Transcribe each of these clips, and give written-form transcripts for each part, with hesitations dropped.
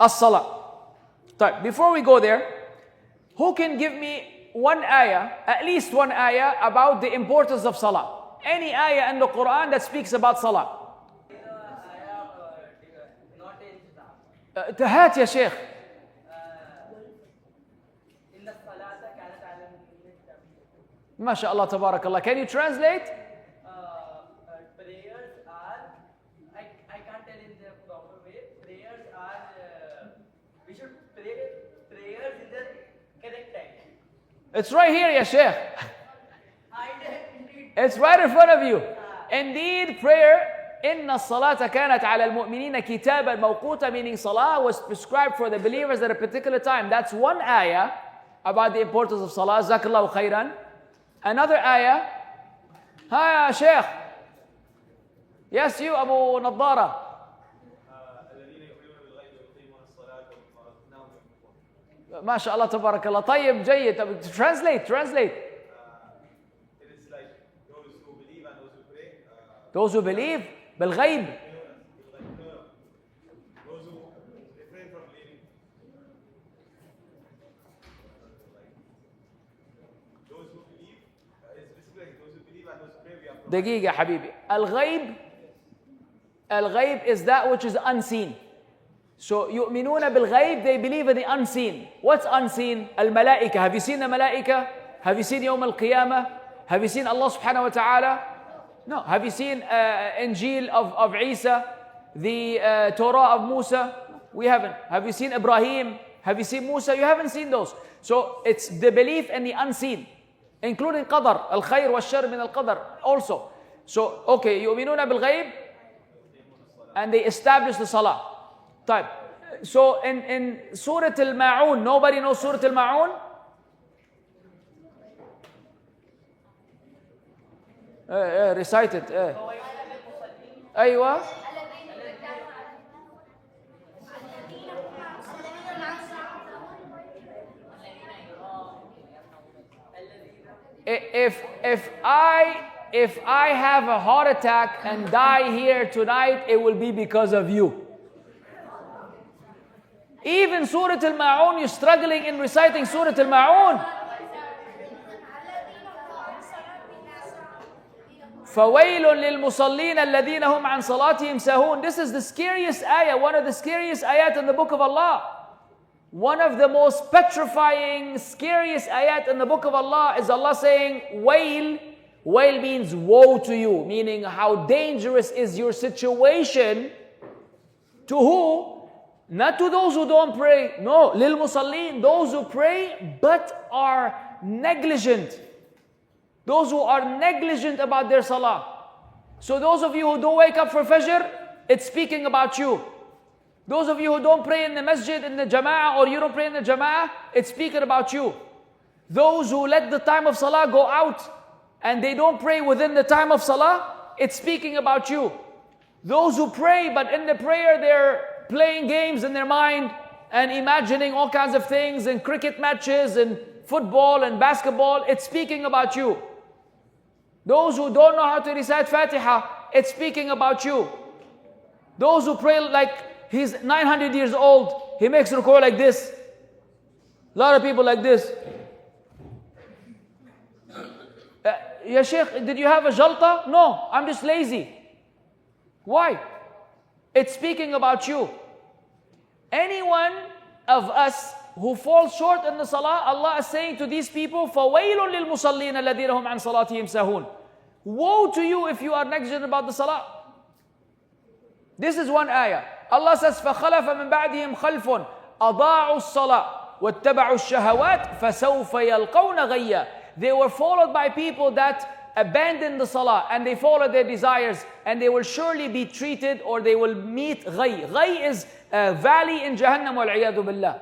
As-Salah. Before we go there, who can give me one ayah, at least one ayah, about the importance of Salah? Any ayah in the Quran that speaks about Salah? هات يا شيخ. ما شاء الله تبارك الله. Can you translate? Prayers are, I can't tell in the proper way. Prayers are, we should pray prayers in the correct time. It's right here, ya Sheikh. It's right in front of you. Indeed, prayer, إن الصلاة كانت على المؤمنين كتابا موقوتا, meaning Salah was prescribed for the believers at a particular time. That's one ayah about the importance of Salah. Jazakallahu khairan. Another ayah. Hi, Sheikh. Yes, you, Abu Nadara. ما شاء الله تبارك الله. طيب جيد. Translate. It is like those who believe and those who pray. Those who believe بالغيب. Those who refrain from believing. Those who believe is basically those who believe and those who pray. دقيقة حبيبي. الغيب is that which is unseen. So يؤمنون بالغيب, they believe in the unseen. What's unseen? الملائكة. Have you seen the malaika? Have you seen يوم القيامة? Have you seen Allah subhanahu wa ta'ala? No. Have you seen Injil of Isa? The Torah of Musa? We haven't. Have you seen Ibrahim? Have you seen Musa? You haven't seen those. So it's the belief in the unseen, including qadar, al-khayr wal-shar min al-qadar also. So, okay, يؤمنون بالغيب, and they establish the salah. Type. So in Surah Al-Ma'un, nobody knows Surah Al-Ma'un? Recite it. أيوة. If I have a heart attack and die here tonight, it will be because of you. Even Surah Al-Ma'un, you're struggling in reciting Surah Al-Ma'un. فَوَيْلٌ لِلْمُصَلِّينَ الَّذِينَ هُمْ عَنْ صَلَاتِهِمْ سَهُونَ. This is the scariest ayah, one of the scariest ayat in the book of Allah. One of the most petrifying, scariest ayat in the book of Allah is Allah saying, wail. Wail means woe to you, meaning how dangerous is your situation. To who? Not to those who don't pray. No, lil musallin, those who pray but are negligent. Those who are negligent about their salah. So those of you who don't wake up for Fajr, it's speaking about you. Those of you who don't pray in the masjid, in the jama'ah, or you don't pray in the jama'ah, it's speaking about you. Those who let the time of salah go out and they don't pray within the time of salah, it's speaking about you. Those who pray, but in the prayer they're playing games in their mind and imagining all kinds of things and cricket matches and football and basketball, it's speaking about you. Those who don't know how to recite Fatiha, it's speaking about you. Those who pray like he's 900 years old, he makes ruku' like this. A lot of people like this. Ya Sheikh, did you have a jalta? No, I'm just lazy. Why? It's speaking about you. Anyone of us who falls short in the salah, Allah is saying to these people, فَوَيْلٌ لِلْمُصَلِّينَ الَّذِينَ هُمْ عَنْ صَلَاتِهِمْ سَهُونَ. Woe to you if you are negligent about the salah. This is one ayah. Allah says, فَخَلَفَ مِنْ بَعْدِهِمْ خَلْفٌ أَضَاعُوا الصَّلَاةَ وَاتَّبَعُوا الشَّهَوَاتِ فَسَوْفَ يَلْقَوْنَ غَيًّا. They were followed by people that abandoned the salah and they followed their desires, and they will surely be treated, or they will meet ghay. Ghay is a valley in Jahannam, wal-'iyadu billah.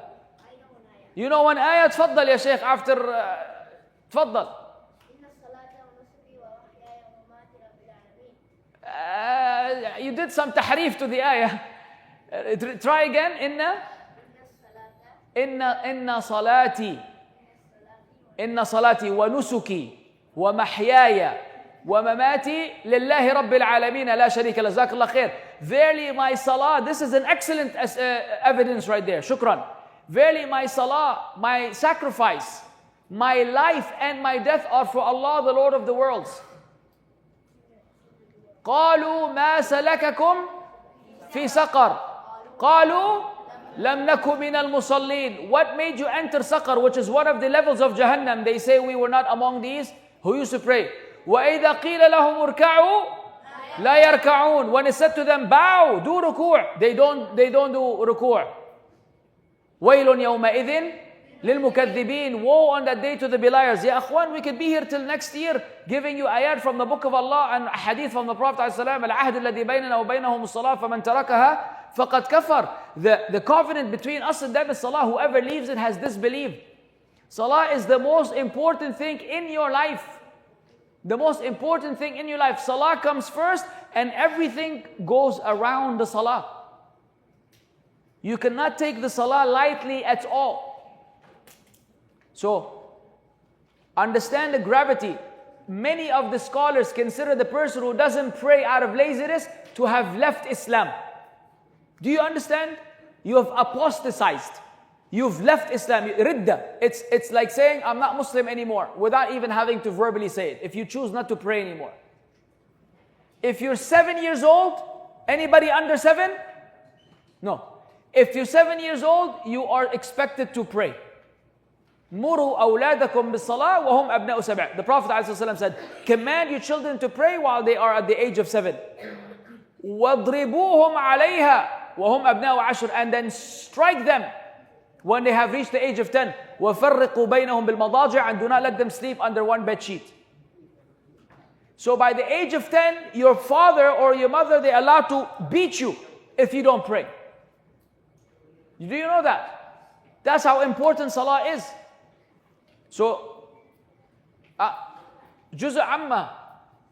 You know one ayah? تفضل يا شيخ after تفضل. You did some tahrif to the ayah. Try again. إن صلاتي ونسكي ومحياي ومماتي لله رب العالمين لا شريك له. جزاك الله خير. verily my salah, this is an excellent evidence right there, shukran. Verily my salah, my sacrifice, my life and my death are for Allah, the Lord of the worlds. قالوا ما سلككم في سقر قالوا لم نكن من المصلين. What made you enter Saqar, which is one of the levels of Jahannam? They say we were not among these who used to pray. وَإِذَا قِيلَ لَهُمُ ارْكَعُوا لَا يَرْكَعُونَ. When it said to them, bow, do ruku', they don't do ruku'. وَيْلٌ يَوْمَئِذٍ لِلْمُكَذِّبِينَ. Woe on that day to the beliers. Ya akhwan, we could be here till next year giving you ayat from the book of Allah and hadith from the Prophet ﷺ. العهد الذي بيننا وبينهم الصلاة فمن تركها فقد كفر. The covenant between us and them is salah. Whoever leaves it has disbelieved. Salah is the most important thing in your life. The most important thing in your life. Salah comes first and everything goes around the salah. You cannot take the salah lightly at all. So, understand the gravity. Many of the scholars consider the person who doesn't pray out of laziness to have left Islam. Do you understand? You have apostatized. You've left Islam. Ridda. It's like saying, I'm not Muslim anymore, without even having to verbally say it, if you choose not to pray anymore. If you're 7 years old, anybody under 7? No. If you're 7 years old, you are expected to pray. Muru awladakum bis-salah wa hum abna'u sab'. The Prophet ﷺ said, command your children to pray while they are at the age of 7. وَاضْرِبُوهُمْ عَلَيْهَا وَهُمْ أَبْنَاءُ عَشْرٍ. And then strike them when they have reached the age of 10. وَفَرِّقُوا بَيْنَهُمْ بِالْمَضَاجِعِ. And do not let them sleep under one bed sheet. So by the age of 10, your father or your mother, they're allowed to beat you if you don't pray. Do you know that? That's how important salah is. So, Juz' Amma,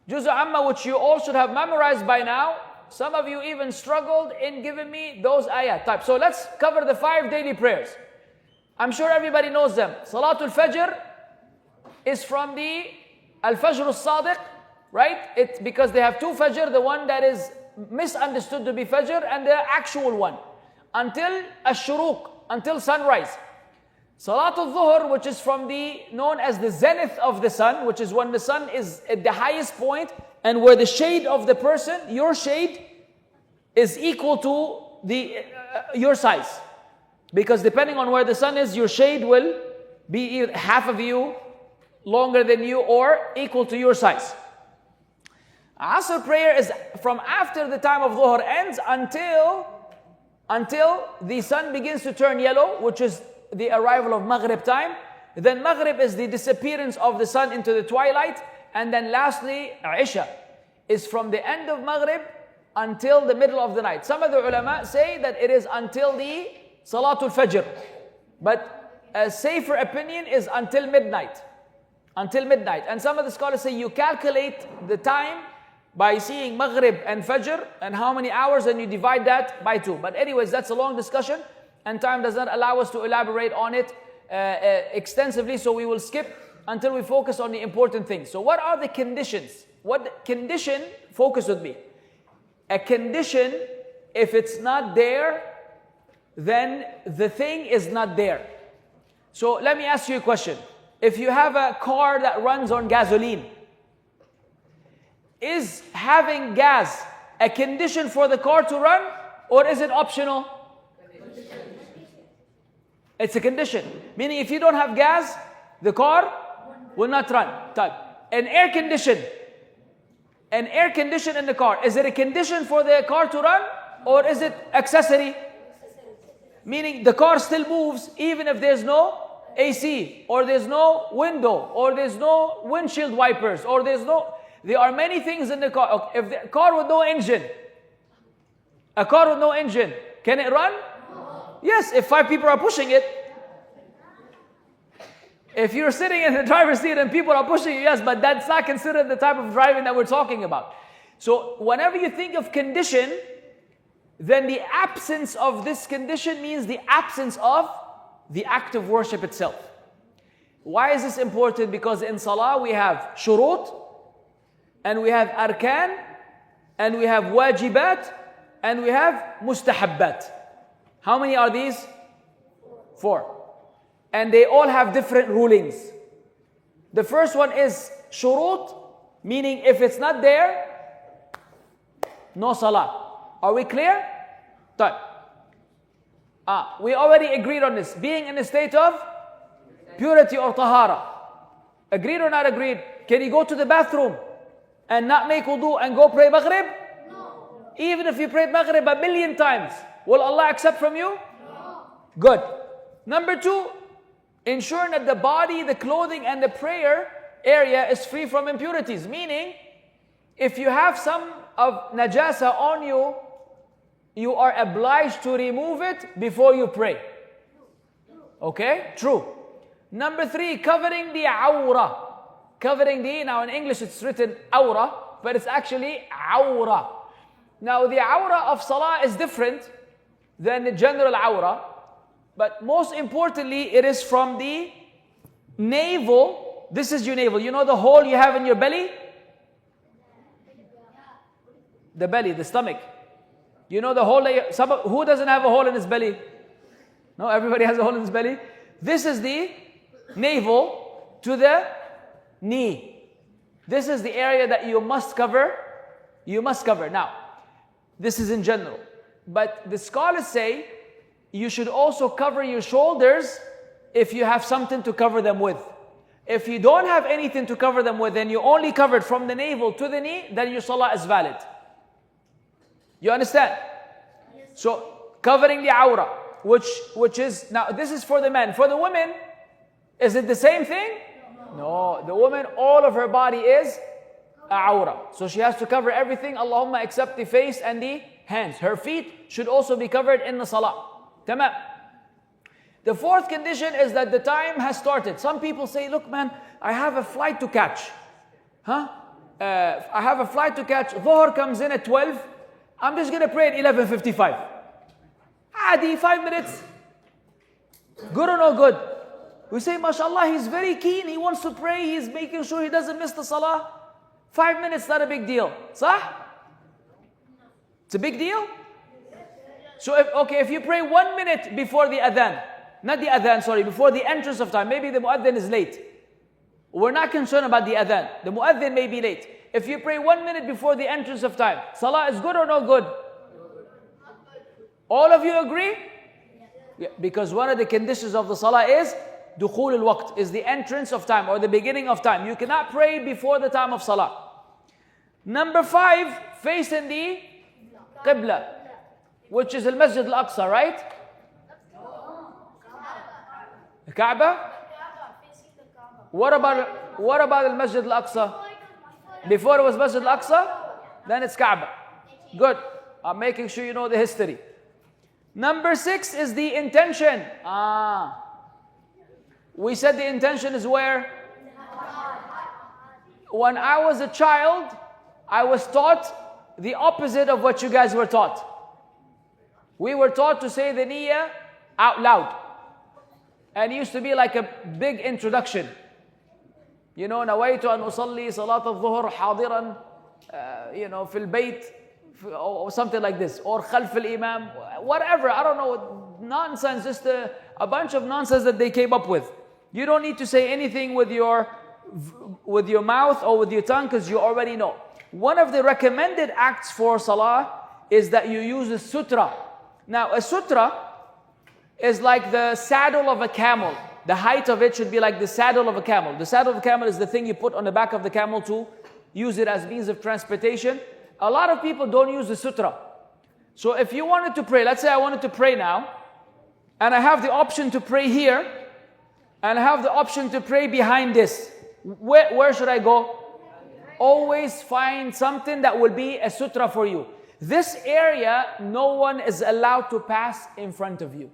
which you all should have memorized by now. Some of you even struggled in giving me those ayat type. So let's cover the 5 daily prayers. I'm sure everybody knows them. Salatul Fajr is from the Al-Fajr al-Sadiq, right? It's because they have 2 Fajr, the one that is misunderstood to be Fajr and the actual one. Until Ash-Shuruq, until sunrise. Salatul Dhuhr, which is from the known as the zenith of the sun, which is when the sun is at the highest point and where the shade of the person, your shade, is equal to the your size. Because depending on where the sun is, your shade will be half of you, longer than you, or equal to your size. Asr prayer is from after the time of Dhuhr ends until the sun begins to turn yellow, which is the arrival of Maghrib time. Then Maghrib is the disappearance of the sun into the twilight. And then lastly, Isha is from the end of Maghrib until the middle of the night. Some of the ulama say that it is until the Salatul Fajr. But a safer opinion is until midnight. Until midnight. And some of the scholars say you calculate the time by seeing Maghrib and Fajr and how many hours, and you divide that by 2. But anyways, that's a long discussion. And time does not allow us to elaborate on it extensively, so we will skip until we focus on the important things. So what are the conditions? What condition, focus with me. A condition, if it's not there, then the thing is not there. So let me ask you a question. If you have a car that runs on gasoline, is having gas a condition for the car to run, or is it optional? It's a condition. Meaning if you don't have gas, the car will not run. An air condition in the car, is it a condition for the car to run, or is it accessory? Meaning the car still moves even if there's no AC, or there's no window, or there's no windshield wipers, or there are many things in the car. If the car with no engine, can it run? Yes, if 5 people are pushing it. If you're sitting in the driver's seat and people are pushing you, yes, but that's not considered the type of driving that we're talking about. So whenever you think of condition, then the absence of this condition means the absence of the act of worship itself. Why is this important? Because in Salah we have shurut, and we have arkan, and we have wajibat, and we have mustahabbat. How many are these? 4. And they all have different rulings. The first one is shurut, meaning if it's not there, no salah. Are we clear? Done. We already agreed on this. Being in a state of purity or tahara. Agreed or not agreed? Can you go to the bathroom and not make wudu and go pray Maghrib? No. Even if you prayed Maghrib 1,000,000 times, will Allah accept from you? No. Good. Number 2, ensuring that the body, the clothing, and the prayer area is free from impurities. Meaning, if you have some of najasa on you, you are obliged to remove it before you pray. Okay? True. Number 3, covering the awra. Covering the, now in English it's written awra, but it's actually awra. Now the awra of salah is different than the general awra, but most importantly it is from the navel. This is your navel. You know the hole you have in your belly? The belly, the stomach. You know the hole that who doesn't have a hole in his belly? No, everybody has a hole in his belly. This is the navel to the knee. This is the area that you must cover. You must cover. Now, this is in general. But the scholars say you should also cover your shoulders if you have something to cover them with. If you don't have anything to cover them with and you only covered from the navel to the knee, then your salah is valid. You understand? So, covering the awra, which is, now this is for the men. For the women, is it the same thing? No, the woman, all of her body is awra. So she has to cover everything, Allahumma, except the face and the hands. Her feet should also be covered in the salah. Tamam. The 4th condition is that the time has started. Some people say, look man, I have a flight to catch. I have a flight to catch. Dhuhr comes in at 12. I'm just going to pray at 11:55. Adi, 5 minutes. Good or no good? We say, mashallah, he's very keen. He wants to pray. He's making sure he doesn't miss the salah. 5 minutes, not a big deal. Sah? It's a big deal? So, if you pray 1 minute before the adhan, not the adhan, sorry, before the entrance of time, maybe the muadhin is late. We're not concerned about the adhan. The muadhin may be late. If you pray 1 minute before the entrance of time, salah is good or no good? All of you agree? Yeah, because one of the conditions of the salah is dukhul al-waqt, is the entrance of time or the beginning of time. You cannot pray before the time of salah. Number 5, facing the qibla, which is al-Masjid al-Aqsa, right? The Kaaba? What about al-Masjid al-Aqsa? Before it was Masjid al-Aqsa, then it's Kaaba. Good. I'm making sure you know the history. Number 6 is the intention. We said the intention is where? When I was a child, I was taught the opposite of what you guys were taught. We were taught to say the niyyah out loud. And it used to be like a big introduction. You know, نويت أن أصلي صلاة الظهر حاضرا, في البيت, or something like this, or خلف الإمام, whatever, I don't know, nonsense, just a bunch of nonsense that they came up with. You don't need to say anything with your mouth or with your tongue because you already know. One of the recommended acts for salah is that you use a sutra. Now, a sutra is like the saddle of a camel. The height of it should be like the saddle of a camel. The saddle of a camel is the thing you put on the back of the camel to use it as means of transportation. A lot of people don't use the sutra. So if you wanted to pray, let's say I wanted to pray now, and I have the option to pray here, and I have the option to pray behind this. Where should I go? Always find something that will be a sutra for you. This area, no one is allowed to pass in front of you.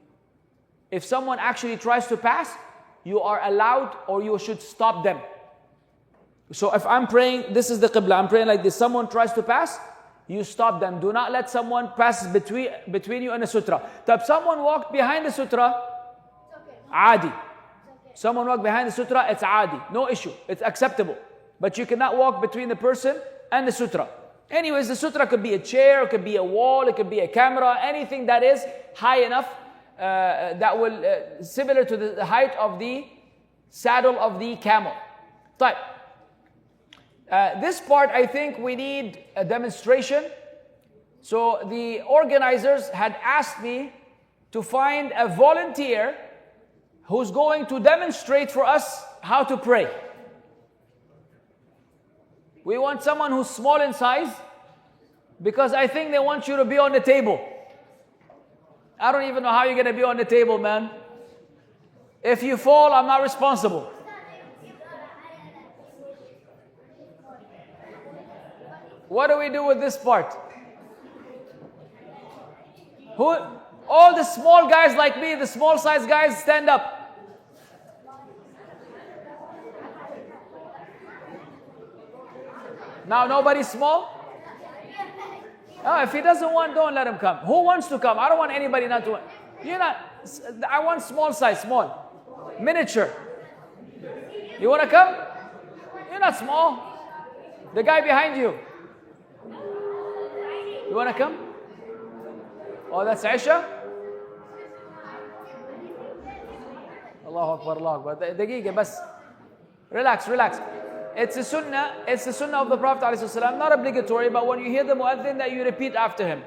If someone actually tries to pass, you are allowed or you should stop them. So if I'm praying, this is the qibla, I'm praying like this, someone tries to pass, you stop them. Do not let someone pass between you and the sutra. If someone walked behind the sutra, adi. Someone walked behind the sutra, it's adi. No issue. It's acceptable. But you cannot walk between the person and the sutra. Anyways, the sutra could be a chair, it could be a wall, it could be a camera, anything that is high enough, that will, similar to the height of the saddle of the camel. Type. This part, I think we need a demonstration. So the organizers had asked me to find a volunteer who's going to demonstrate for us how to pray. We want someone who's small in size, because I think they want you to be on the table. I don't even know how you're going to be on the table, man. If you fall, I'm not responsible. What do we do with this part? All the small guys like me, the small size guys, stand up. Now nobody's small? Oh, if he doesn't want, don't let him come. Who wants to come? I don't want anybody not to want. You're not, I want small size, small. Miniature. You want to come? You're not small. The guy behind you. You want to come? Oh, that's Aisha? Allahu Akbar, Allahu Akbar. دقيقة بس. Relax, relax. It's a sunnah of the Prophet ﷺ, not obligatory, but when you hear the mu'adhin, that you repeat after him.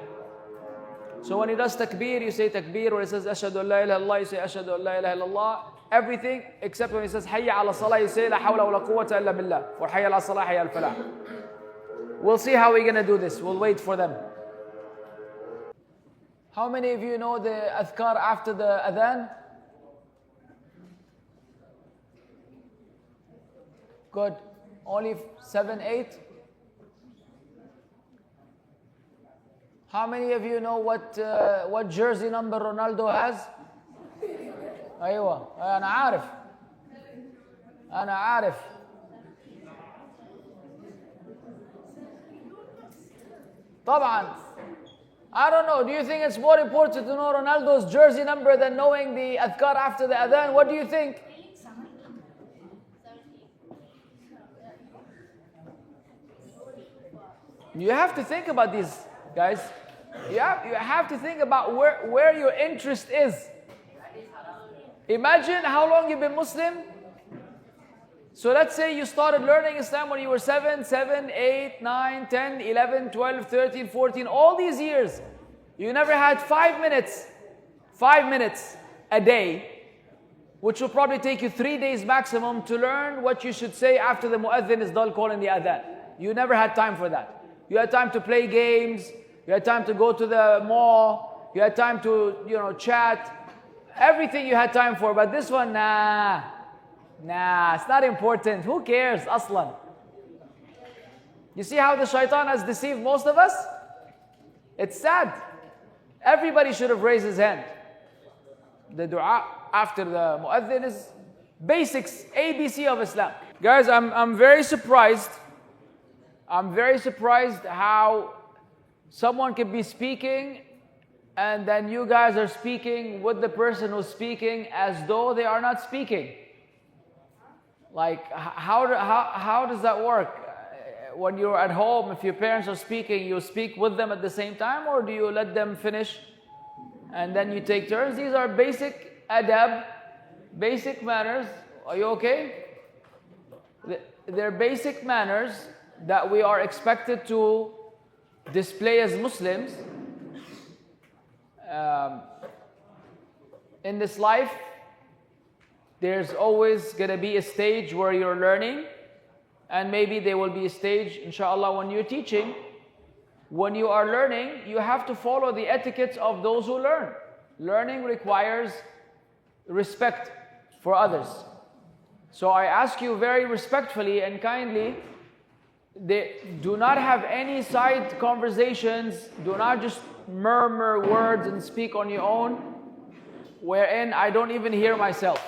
So when he does takbir, you say takbir. When he says ashhadu an la ilaha illallah, you say ashhadu an la ilaha illallah. Everything except when he says hayya ala salah, you say la hawla wa la quwwata illa billah, or hayya ala salah, hayya al falah. We'll see how we're going to do this. We'll wait for them. How many of you know the adhkar after the adhan? Good. Only 7, 8. How many of you know what jersey number Ronaldo has? أيوة أنا عارف. طبعا. I don't know. Do you think it's more important to know Ronaldo's jersey number than knowing the adhkar after the adhan? What do you think? You have to think about these, guys. You have to think about where your interest is. Imagine how long you've been Muslim. So let's say you started learning Islam when you were 7, 8, 9, 10, 11, 12, 13, 14, all these years. You never had 5 minutes a day, which will probably take you 3 days maximum to learn what you should say after the mu'adhin is done calling the adhan. You never had time for that. You had time to play games. You had time to go to the mall. You had time to, chat. Everything you had time for. But this one, nah, it's not important. Who cares, aslan? You see how the shaitan has deceived most of us? It's sad. Everybody should have raised his hand. The dua after the mu'adhin is basics, ABC of Islam. Guys, I'm very surprised. I'm very surprised how someone can be speaking and then you guys are speaking with the person who's speaking as though they are not speaking. Like, how does that work? When you're at home, if your parents are speaking, you speak with them at the same time, or do you let them finish and then you take turns? These are basic adab, basic manners. Are you okay? They're basic manners that we are expected to display as Muslims. In this life, there's always going to be a stage where you're learning, and maybe there will be a stage, inshallah, when you're teaching. When you are learning, you have to follow the etiquettes of those who learn. Learning requires respect for others. So I ask you very respectfully and kindly, do not have any side conversations. Do not just murmur words and speak on your own, wherein I don't even hear myself.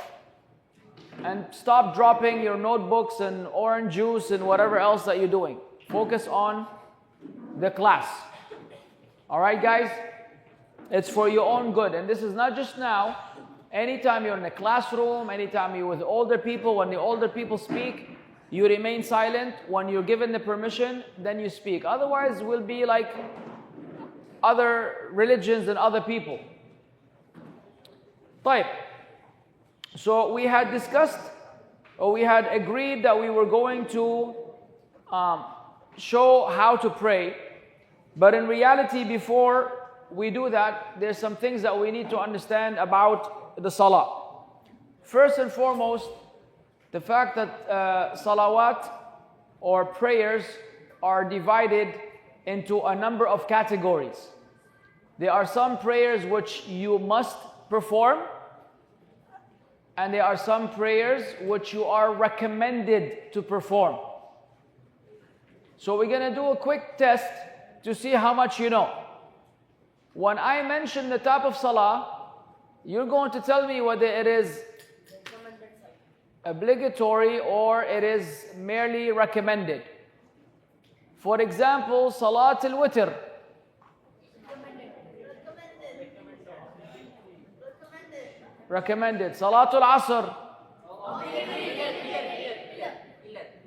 And stop dropping your notebooks and orange juice and whatever else that you're doing. Focus on the class. Alright, guys? It's for your own good. And this is not just now. Anytime you're in a classroom, anytime you're with older people, when the older people speak, you remain silent. When you're given the permission, then you speak. Otherwise, we'll be like other religions and other people. طيب. So we had discussed, or we had agreed that we were going to show how to pray. But in reality, before we do that, there's some things that we need to understand about the salah. First and foremost, the fact that salawat or prayers are divided into a number of categories. There are some prayers which you must perform, and there are some prayers which you are recommended to perform. So we're going to do a quick test to see how much you know. When I mention the type of salah, you're going to tell me whether it is obligatory or it is merely recommended. For example, Salat al-Witr. Recommended. Salat al-Asr.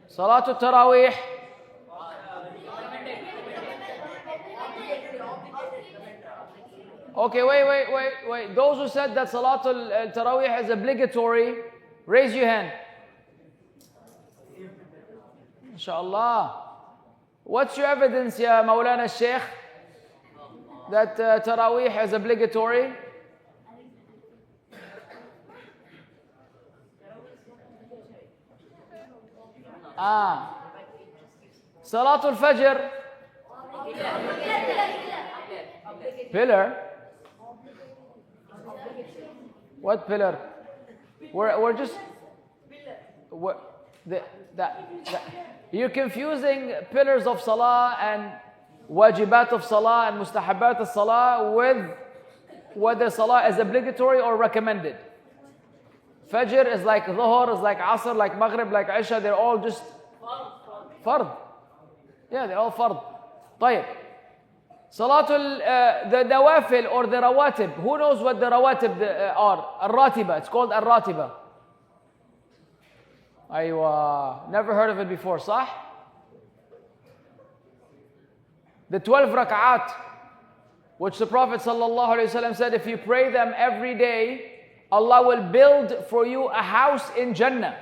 Salat al-Tarawih. Okay, wait. Those who said that Salat al-Tarawih is obligatory, raise your hand. Inshallah. What's your evidence, ya Maulana Sheikh, that Tarawih is obligatory? Salat al-Fajr. Pillar? What pillar? We're just... You're confusing pillars of salah and wajibat of salah and mustahabat of salah with whether salah is obligatory or recommended. Fajr is like dhuhr, is like asr, like maghrib, like isha. They're all just fard. Yeah, they're all fard. طيب. Salatul, the nawafil or the rawatib. Who knows what the rawatib are? Al-ratiba. It's called al-ratiba. Aywa. Never heard of it before, صح? The 12 rak'at, which the Prophet ﷺ said, if you pray them every day, Allah will build for you a house in Jannah.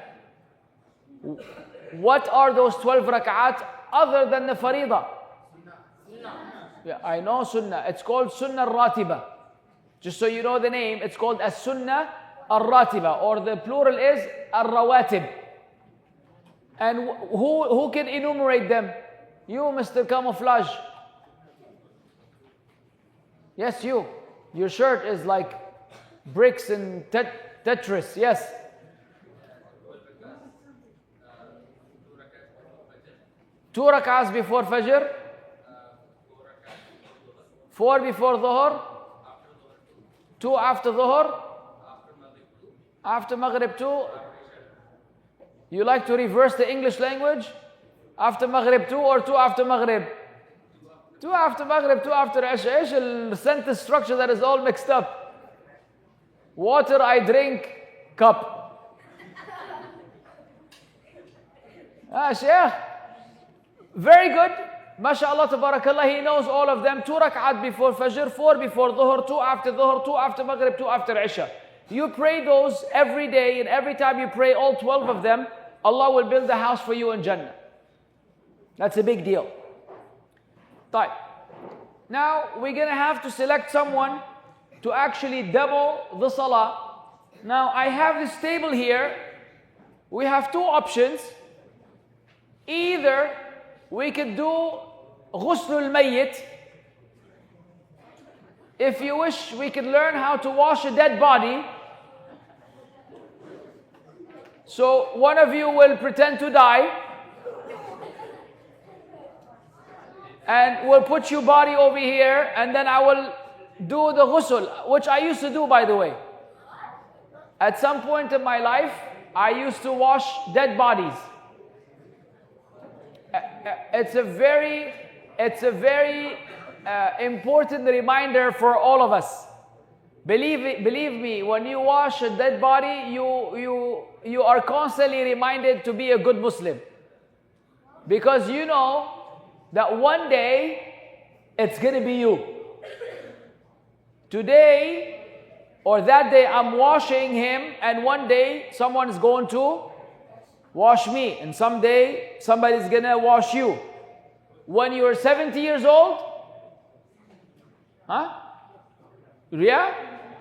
What are those 12 rak'at other than the faridah? Yeah, I know sunnah. It's called sunnah al-ratiba. Just so you know the name, it's called as-sunnah al-ratiba, or the plural is al-rawatib. And who can enumerate them? You, Mr. Camouflage. Yes, you. Your shirt is like bricks and Tetris. Yes. Two rak'ahs before Fajr. 4 before Dhuhr. 2 after Dhuhr. After Maghrib 2. You like to reverse the English language? After Maghrib 2 or 2 after Maghrib? 2 after Maghrib, 2 after Isha. The sentence structure that is all mixed up. Water I drink, cup. Sheikh. Very good. MashaAllah, tabarakallah, he knows all of them. 2 rak'at before Fajr, 4 before Dhuhr, 2 after Dhuhr, 2 after Maghrib, 2 after Isha. You pray those every day, and every time you pray all 12 of them, Allah will build a house for you in Jannah. That's a big deal. Right. Now, we're going to have to select someone to actually double the salah. Now, I have this table here. We have 2 options. Either we could do Ghuslul Mayyit. If you wish, we could learn how to wash a dead body. So one of you will pretend to die, and we'll put your body over here, and then I will do the ghusl, which I used to do, by the way. At some point in my life, I used to wash dead bodies. It's a very important reminder for all of us. Believe me, when you wash a dead body, you are constantly reminded to be a good Muslim. Because you know that one day it's going to be you. Today or that day I'm washing him, and one day someone is going to wash me, and someday somebody's going to wash you. When you're 70 years old, huh? Yeah?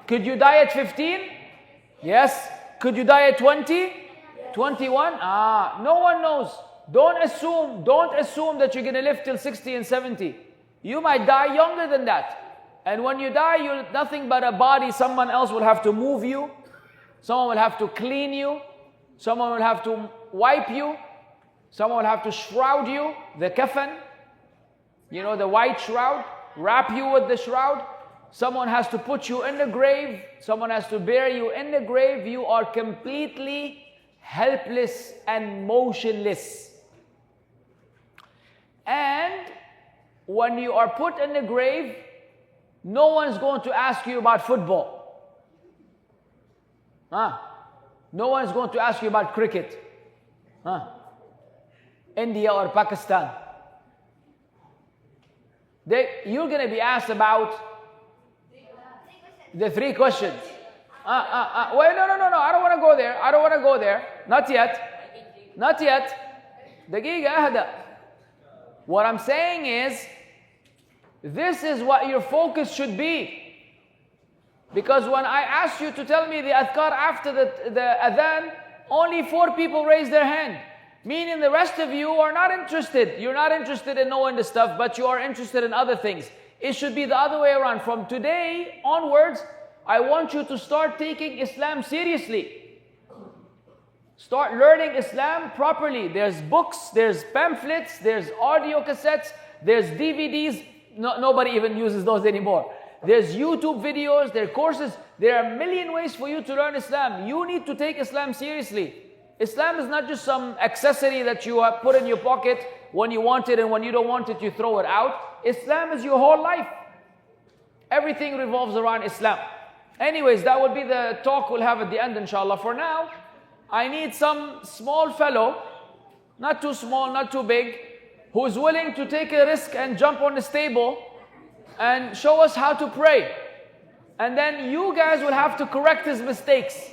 Could you die at 15? Yes. Could you die at 20? 21? No one knows. Don't assume that you're going to live till 60 and 70. You might die younger than that. And when you die, you're nothing but a body. Someone else will have to move you. Someone will have to clean you. Someone will have to wipe you. Someone will have to shroud you, the kafan. You know, the white shroud. Wrap you with the shroud. Someone has to put you in the grave. Someone has to bury you in the grave. You are completely helpless and motionless. And when you are put in the grave, no one's going to ask you about football. No one's going to ask you about cricket. India or Pakistan. You're going to be asked about the 3 questions. Wait, no. I don't want to go there. Not yet. Daqiqa ahda. What I'm saying is, this is what your focus should be. Because when I asked you to tell me the adhkar after the adhan, only 4 people raised their hand. Meaning the rest of you are not interested. You're not interested in knowing the stuff, but you are interested in other things. It should be the other way around. From today onwards, I want you to start taking Islam seriously. Start learning Islam properly. There's books, there's pamphlets, there's audio cassettes, there's DVDs. Nobody even uses those anymore. There's YouTube videos, there are courses. There are a million ways for you to learn Islam. You need to take Islam seriously. Islam is not just some accessory that you put in your pocket when you want it, and when you don't want it, you throw it out. Islam is your whole life. Everything revolves around Islam. Anyways, that will be the talk we'll have at the end, inshallah. For now, I need some small fellow, not too small, not too big, who is willing to take a risk and jump on this table and show us how to pray. And then you guys will have to correct his mistakes.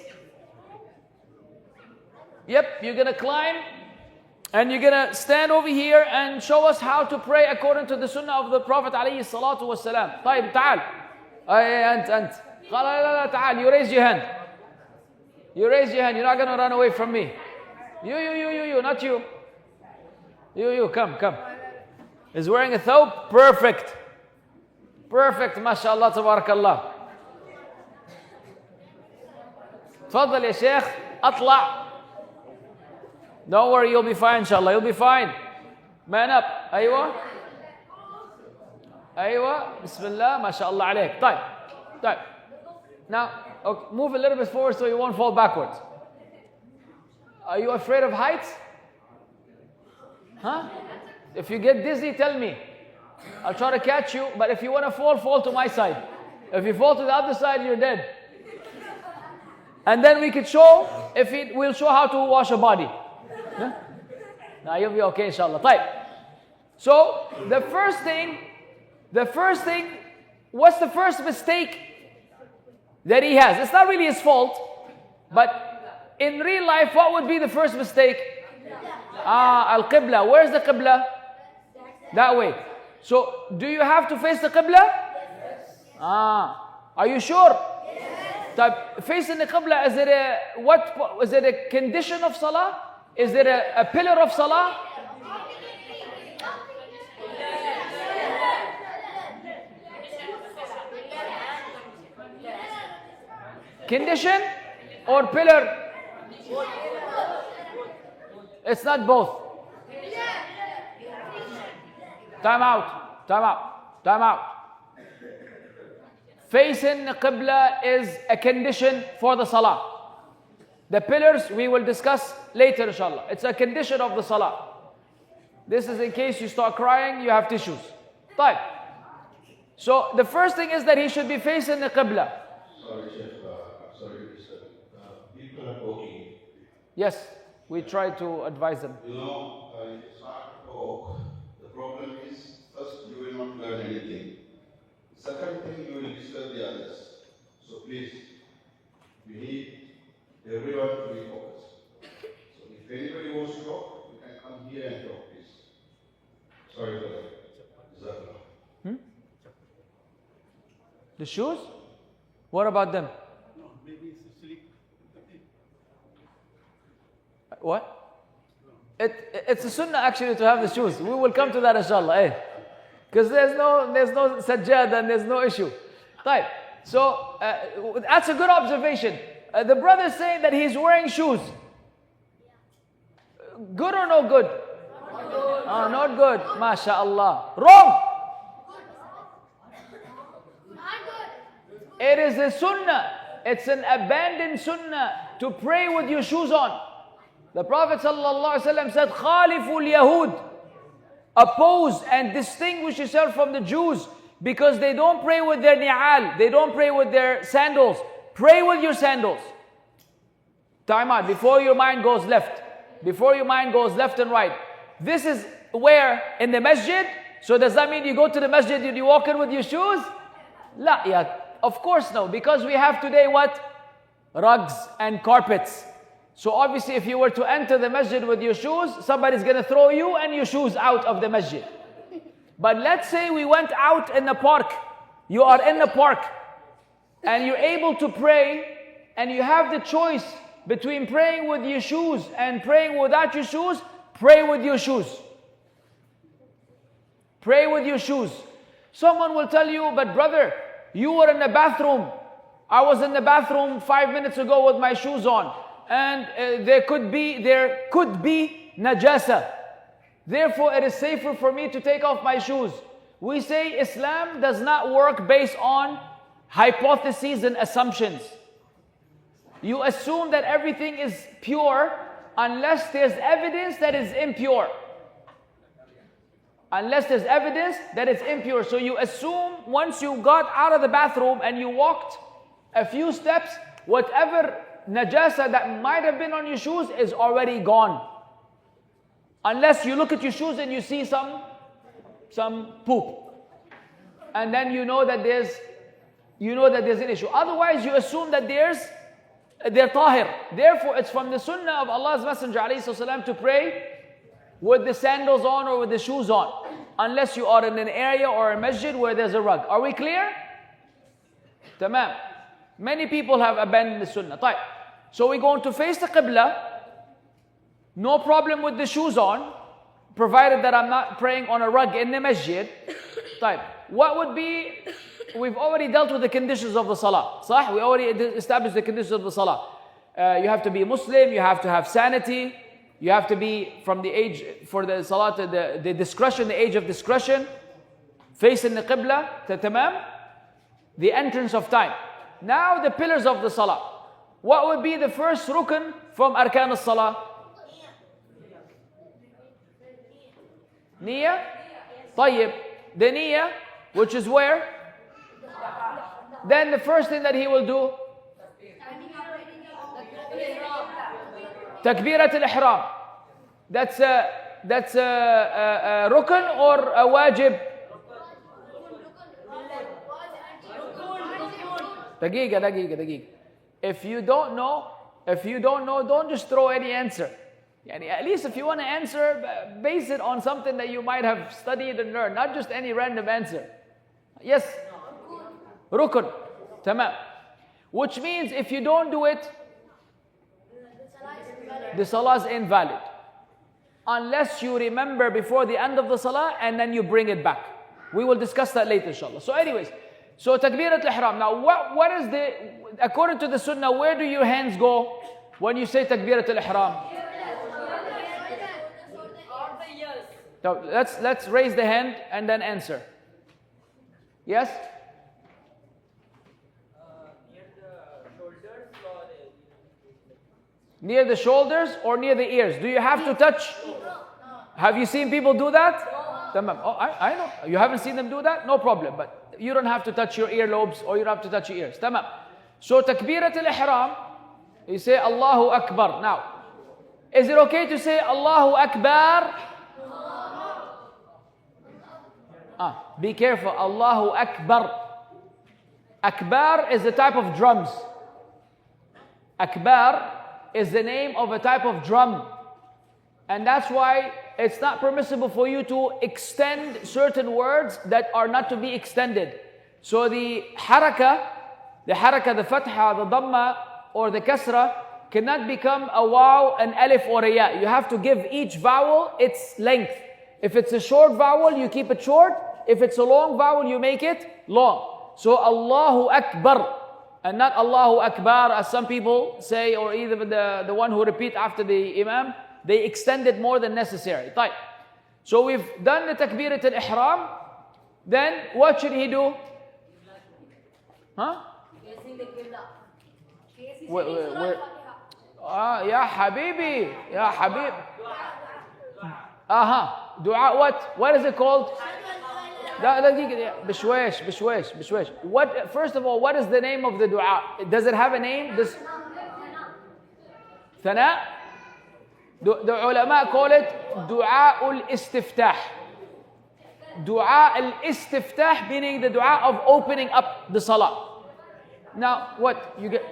Yep, you're going to climb and you're going to stand over here and show us how to pray according to the sunnah of the Prophet عليه الصلاة والسلام. طيب تعال. أنت. لا تعال. You raise your hand. You raise your hand. You're not going to run away from me. You, not you. You, come. Is wearing a thawb? Perfect, mashallah, tabarakallah. تفضل يا شيخ, اطلع. Don't worry, you'll be fine, inshallah, you'll be fine. Man up. أيوة, Bismillah, mashallah عليك. طيب. Now, okay, move a little bit forward so you won't fall backwards. Are you afraid of heights? If you get dizzy, tell me. I'll try to catch you, but if you want to fall to my side. If you fall to the other side, you're dead. And then we could show, we'll show how to wash a body. Now you'll be okay, inshallah. طيب. So, the first thing, what's the first mistake that he has? It's not really his fault, but in real life, what would be the first mistake? Al-Qibla. Where's the Qibla? That way. So, do you have to face the Qibla? Are you sure? Yes. Facing the Qibla, is it a condition of Salah? Is it a pillar of Salah? Condition or pillar? It's not both. Time out. Facing the Qibla is a condition for the Salah. The pillars we will discuss later, inshallah. It's a condition of the Salah. This is in case you start crying, you have tissues. Right. So the first thing is that he should be facing the Qibla. Sorry, Sheikh. People are talking. Yes, we try to advise them. I started Oh, the problem is, first, you will not learn anything. Second thing, you will disturb the others. So please, we need everyone to be focused. So if anybody wants to talk, you can come here and talk, please. Sorry for that. Jazakallah. The shoes? What about them? No, maybe it's sleep. What? It's a sunnah actually to have the shoes. We will come to that inshallah. Because there's no sajjad and there's no issue. Right. So that's a good observation. The brother is saying that he's wearing shoes. Good or no good? Oh, not good. MashaAllah. Wrong. It is a sunnah. It's an abandoned sunnah to pray with your shoes on. The Prophet ﷺ said, Khaliful Yahud. Oppose and distinguish yourself from the Jews because they don't pray with their ni'al. They don't pray with their sandals. Pray with your sandals. Time out. Before your mind goes left. Before your mind goes left and right. This is where? In the masjid. So does that mean you go to the masjid and you walk in with your shoes? La, yeah. Of course no. Because we have today what? Rugs and carpets. So obviously if you were to enter the masjid with your shoes, somebody's going to throw you and your shoes out of the masjid. But let's say we went out in the park. You are in the park and you're able to pray and you have the choice between praying with your shoes and praying without your shoes. Pray with your shoes. Pray with your shoes. Someone will tell you, but brother, you were in the bathroom. I was in the bathroom 5 minutes ago with my shoes on. And there could be najasa. Therefore, it is safer for me to take off my shoes. We say Islam does not work based on hypotheses and assumptions. You assume that everything is pure unless there's evidence that is impure. Unless there's evidence that it's impure. So you assume once you got out of the bathroom and you walked a few steps, whatever najasa that might have been on your shoes is already gone. Unless you look at your shoes and you see some poop. And then you know that there's an issue. Otherwise you assume that they're tahir. Therefore it's from the sunnah of Allah's Messenger ﷺ to pray with the sandals on or with the shoes on. Unless you are in an area or a masjid where there's a rug. Are we clear? Tamam. Many people have abandoned the sunnah. طيب. So we're going to face the qibla. No problem with the shoes on, provided that I'm not praying on a rug in the masjid. طيب. What would be, we've already dealt with the conditions of the salah. صح? We already established the conditions of the salah. You have to be Muslim, you have to have sanity, you have to be from the age, for the salah, the discretion, the age of discretion, facing the qibla, tamam, the entrance of time. Now the pillars of the salah. What would be the first rukn from arkan as-salah? Niyyah? طيب. The niyyah, which is where? Then the first thing that he will do? Takbirat al-ihram. That's a rukn or a wajib? دقيقة. If you don't know, don't just throw any answer. Yani at least if you want to answer, base it on something that you might have studied and learned, not just any random answer. Yes? Rukun. Tamam. Which means if you don't do it, the salah is invalid. Unless you remember before the end of the salah and then you bring it back. We will discuss that later inshallah. So anyways, so takbirat al-ihram. Now what is according to the sunnah, where do your hands go when you say takbirat al-ihram? Now let's raise the hand and then answer. Yes? Near the shoulders or near the ears? Do you have to touch? Have you seen people do that? Oh, I know. You haven't seen them do that? No problem. But you don't have to touch your earlobes or you don't have to touch your ears. Tamam. So takbirat al-ihram, you say Allahu Akbar. Now, is it okay to say Allahu Akbar? Be careful. Allahu Akbar. Akbar is a type of drums. Akbar is the name of a type of drum. And that's why it's not permissible for you to extend certain words that are not to be extended. So the haraka, the fatha, the dhamma, or the kasra cannot become a waw, an alif, or a ya. You have to give each vowel its length. If it's a short vowel, you keep it short. If it's a long vowel, you make it long. So Allahu Akbar, and not Allahu Akbar as some people say, or even the one who repeat after the imam, they extend it more than necessary. طيب. So we've done the takbirat al-ihram. Then what should he do? Huh? Ya Habibi, Ya Habib. Dua what? What is it called? بشويش. What? First of all, what is the name of the dua? Does it have a name? This Thana? The ulama call it dua al-istiftah. Dua al-istiftah meaning the dua of opening up the salah. Now, what you get?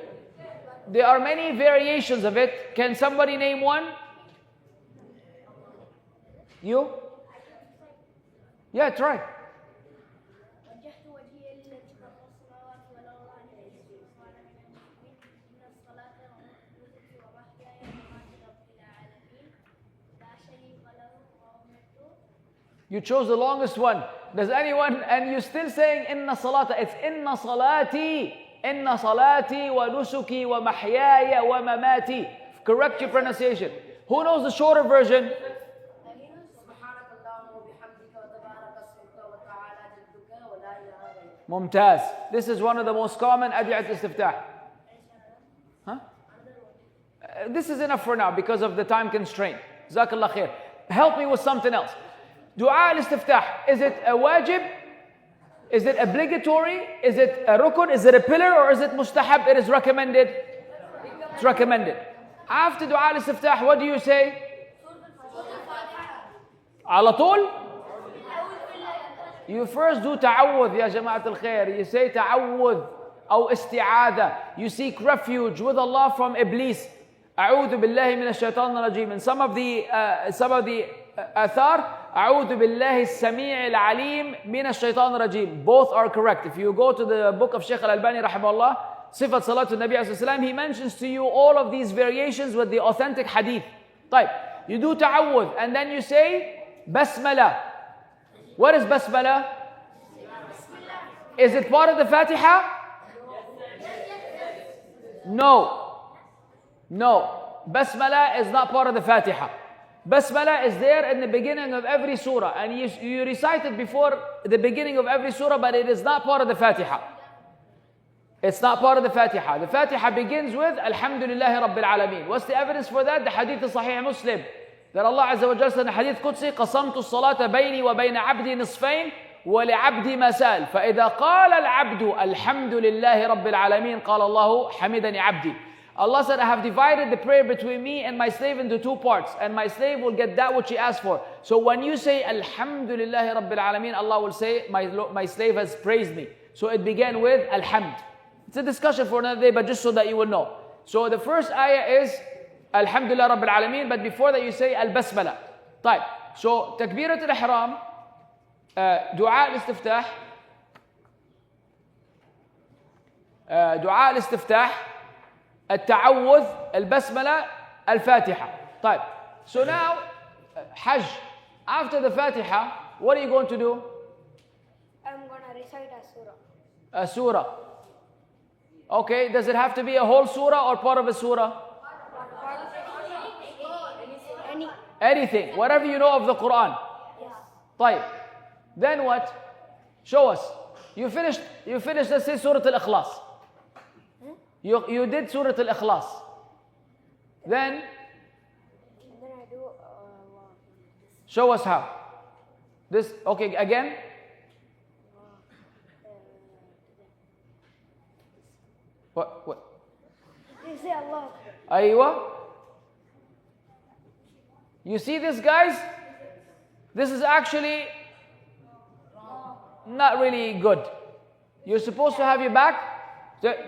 There are many variations of it. Can somebody name one? You? Yeah, try. You chose the longest one. Does anyone, and you're still saying inna salata, it's inna salati wa nusuki wa mahyaya wa mamati. Correct your pronunciation. Who knows the shorter version? Mumtaz. This is one of the most common adiyat istiftah. Huh? This is enough for now because of the time constraint. Jazakallah khair. Help me with something else. Dua al-istiftah, is it a wajib? Is it obligatory? Is it a rukun? Is it a pillar? Or is it mustahab? It is recommended? It's recommended. After dua al-istiftah, what do you say? Ala tul? You first do ta'awudh, ya jama'at al-khair. You say ta'awudh or isti'adha. You seek refuge with Allah from Iblis. A'udhu billahi minash shaitanir rajim. And some of the athar, أعوذ بالله السميع العليم من الشيطان الرجيم. Both are correct. If you go to the book of Shaykh al-Albani rahimahullah, Sifat Salatul Nabi sallallahu alayhi wa sallam, he mentions to you all of these variations with the authentic hadith. طيب. You do ta'awudh and then you say Basmala. What is Basmala? Is it part of the Fatiha? No. Basmala is not part of the Fatiha. Basmala is there in the beginning of every surah, and you recite it before the beginning of every surah, but it is not part of the Fatiha. It's not part of the Fatiha. The Fatiha begins with Alhamdulillahi Rabbil Alameen. What's the evidence for that? The hadith of Sahih Muslim. That Allah Azza wa Jalla said in Hadith Qudsi, قَصَمْتُ الصَّلَاةَ بَيْنِي وَبَيْنَ عَبْدِي نِصْفَيْنِ وَلِعَبْدِي مَسَالٍ فَإِذَا قَالَ الْعَبْدُ الْحَمْدُ لِلَّهِ رَبِّ الْعَالَمِينَ قَالَ اللَّهُ حَمِدَنِي عَبْدِي. Allah said, I have divided the prayer between me and my slave into two parts, and my slave will get that which he asked for. So when you say Alhamdulillahi Rabbil Alameen, Allah will say, my slave has praised me. So it began with Alhamd. It's a discussion for another day, but just so that you will know. So the first ayah is Alhamdulillah Rabbil Alameen, but before that you say Al-Basmala. طيب. So Takbirat al-Ihram, Dua al-Istiftah, Dua al-Istiftah, التعوذ, البسملة, الفاتحة. طيب. So now, Hajj. After the Fatiha, what are you going to do? I'm going to recite a surah. A surah. Okay, does it have to be a whole surah or part of a surah? Anything, whatever you know of the Quran. Yes. طيب. Then what? Show us. You finished, let's say, Surah Al-Ikhlas. You did Surah Al-Ikhlas. Then I do show us how. This, okay, again. What? you say Allah. Aywa. You see this, guys? This is actually not really good. You're supposed to have your back.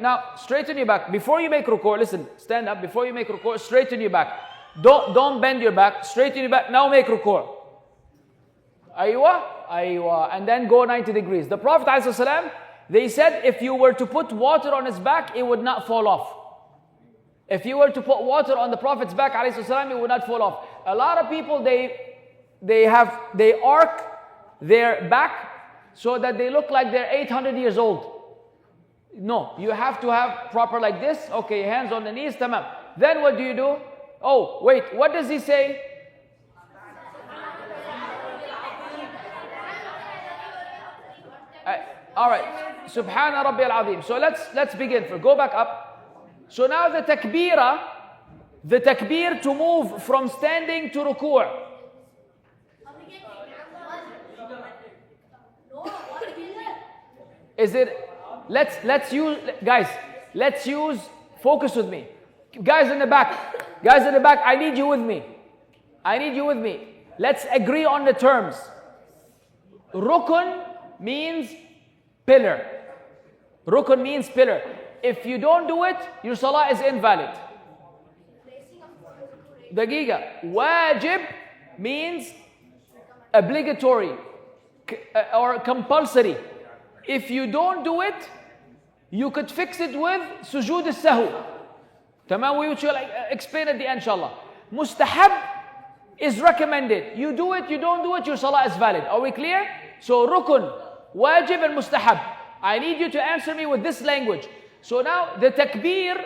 Now, straighten your back. Before you make ruku', listen, stand up. Before you make ruku', straighten your back. Don't bend your back. Straighten your back. Now make ruku'. Aywa. And then go 90 degrees. The Prophet ﷺ, they said if you were to put water on his back, it would not fall off. If you were to put water on the Prophet's back, ﷺ, it would not fall off. A lot of people, they arc their back so that they look like they're 800 years old. No, you have to have proper like this. Okay, hands on the knees, tamam. Then what do? Oh, wait, what does he say? All right, Subhana Rabbi al-Azim. So let's begin. Go back up. So now the takbir to move from standing to ruku'. Is it? Let's use. Focus with me, guys in the back. I need you with me. Let's agree on the terms. Rukun means pillar. If you don't do it, your salah is invalid. Dagiga. Wajib means obligatory or compulsory. If you don't do it, you could fix it with sujood al-sahu. Tamam, we will explain at the end, inshallah. Mustahab is recommended. You do it, you don't do it, your salah is valid. Are we clear? So rukun, wajib and mustahab. I need you to answer me with this language. So now the takbir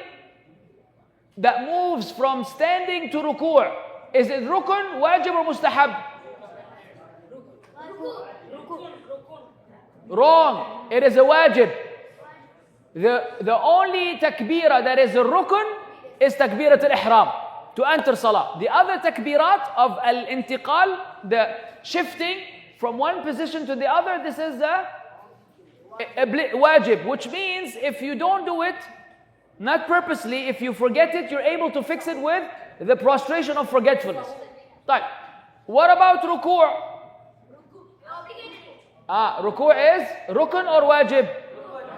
that moves from standing to ruku', is it rukun, wajib or mustahab? Wrong. It is a wajib. The only takbirah that is a rukun is takbirat al-ihram, to enter salah. The other takbirat of al-intiqal, the shifting from one position to the other, this is a wajib, which means if you don't do it, not purposely, if you forget it, you're able to fix it with the prostration of forgetfulness. Right. What about ruku'? Ruku' is rukun or wajib?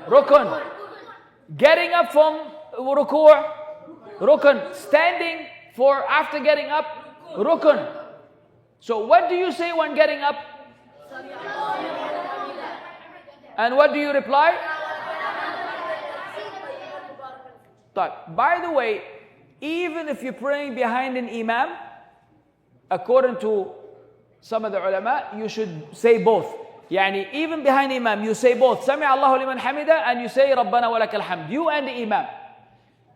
Rukun. Getting up from ruku', rukun. Standing for after getting up, rukun. So what do you say when getting up? And what do you reply? By the way, even if you're praying behind an imam, according to some of the ulama, you should say both. Yani even behind imam, you say both. Sami Allahu liman hamida, and you say Rabbana wa lakal hamd. You and the imam.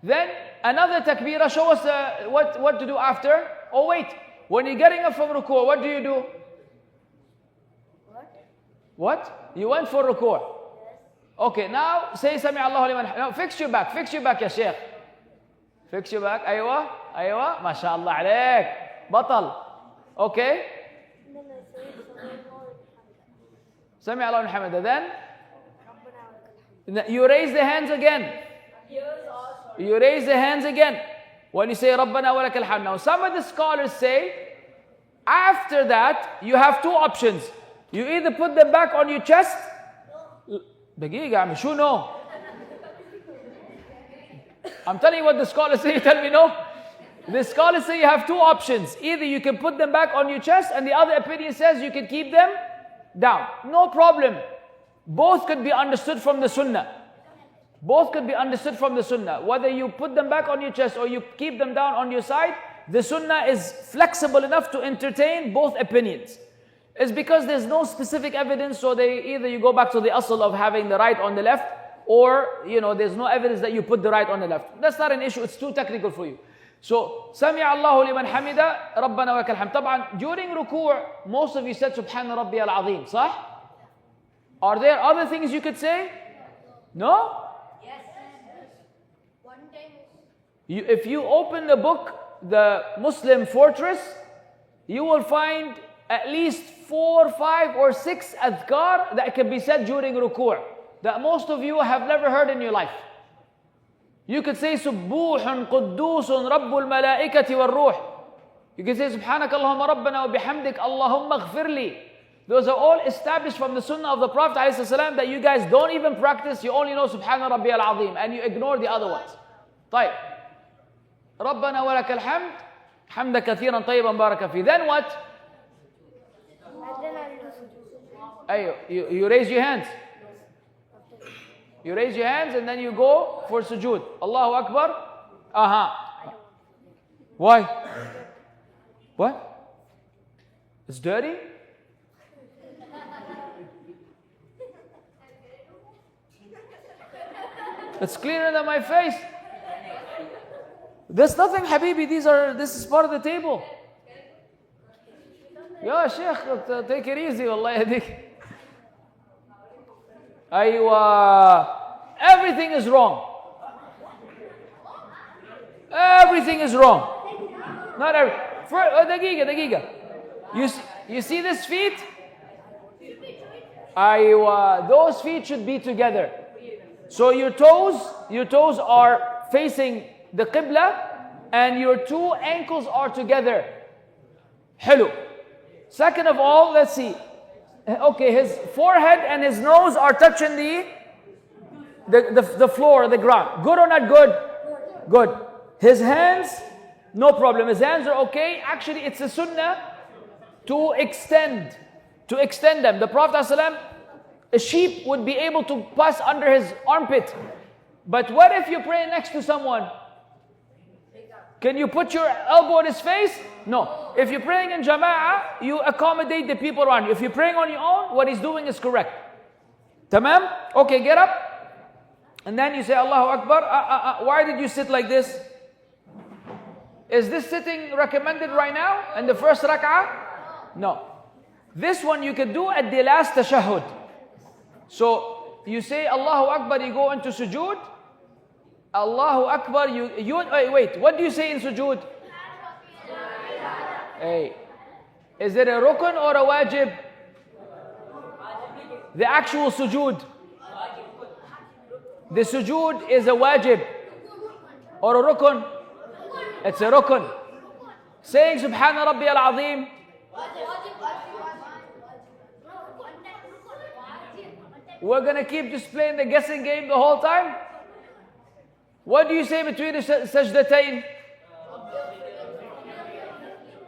Then another takbirah, show us what to do after. Oh wait, when you're getting up from ruku', what do you do? What? You went for ruku'. Okay, now say Sami Allahu liman hamida. No, fix your back, ya Sheikh. Fix your back. Aywa. MashaAllah alayk. Batal. Okay. Sami Allahu liman hamida. Then you raise the hands again. When you say Rabbana wa lakal hamd. Now some of the scholars say after that you have two options. You either put them back on your chest. No. I'm telling you what the scholars say, you tell me no. The scholars say you have two options. Either you can put them back on your chest, and the other opinion says you can keep them down. No problem. Both could be understood from the sunnah. Whether you put them back on your chest or you keep them down on your side, the sunnah is flexible enough to entertain both opinions. It's because there's no specific evidence, so either you go back to the asl of having the right on the left, or there's no evidence that you put the right on the left. That's not an issue, it's too technical for you. So, Sami Allahu liman hamida, Rabbana wa lakal hamd. Taban, during ruku', most of you said Subhana Rabbi al-Azim, sah? Are there other things you could say? No? Yes. One time. If you open the book, the Muslim Fortress, you will find at least 4, 5 or 6 adhkar that can be said during ruku' that most of you have never heard in your life. You could say Subbuhun Quddusun Rabbul Malaikati wal Ruh. You can say Subhanaka Allahumma Rabbana wa bihamdik Allahumma ghfirli. Those are all established from the sunnah of the Prophet ﷺ that you guys don't even practice. You only know Subhana Rabbi al-Azim and you ignore the other ones. طيب. ربنا ولك الحمد حمدا كثيرا طيبا بارك فيه. Then what? You raise your hands. You raise your hands and then you go for sujood. Allahu Akbar. Why? What? It's dirty? It's clearer than my face. There's nothing, Habibi. This is part of the table. Ya Sheikh, take it easy. Wallahi yadik. Everything is wrong. Everything is wrong. Not every. Dagiga. You see this feet? Those feet should be together. So your toes are facing the Qibla and your two ankles are together. Hello. Second of all, let's see. Okay, his forehead and his nose are touching the floor, the ground. Good or not good? Good. His hands, no problem. His hands are okay. Actually, it's a sunnah to extend them. The Prophet ﷺ, a sheep would be able to pass under his armpit. But what if you pray next to someone? Can you put your elbow in his face? No. If you're praying in jama'ah, you accommodate the people around you. If you're praying on your own, what he's doing is correct. Tamam? Okay, get up. And then you say, Allahu Akbar. Why did you sit like this? Is this sitting recommended right now in the first rak'ah? No. This one you can do at the last tashahhud. So you say Allahu Akbar, you go into sujood. Allahu Akbar, wait, what do you say in sujood? Hey, is it a rukun or a wajib? The actual sujood. The sujood is a wajib or a rukun? It's a rukun. Saying Subhana Rabbi al-Azim. We're going to keep just playing the guessing game the whole time? What do you say between the sajdatayn?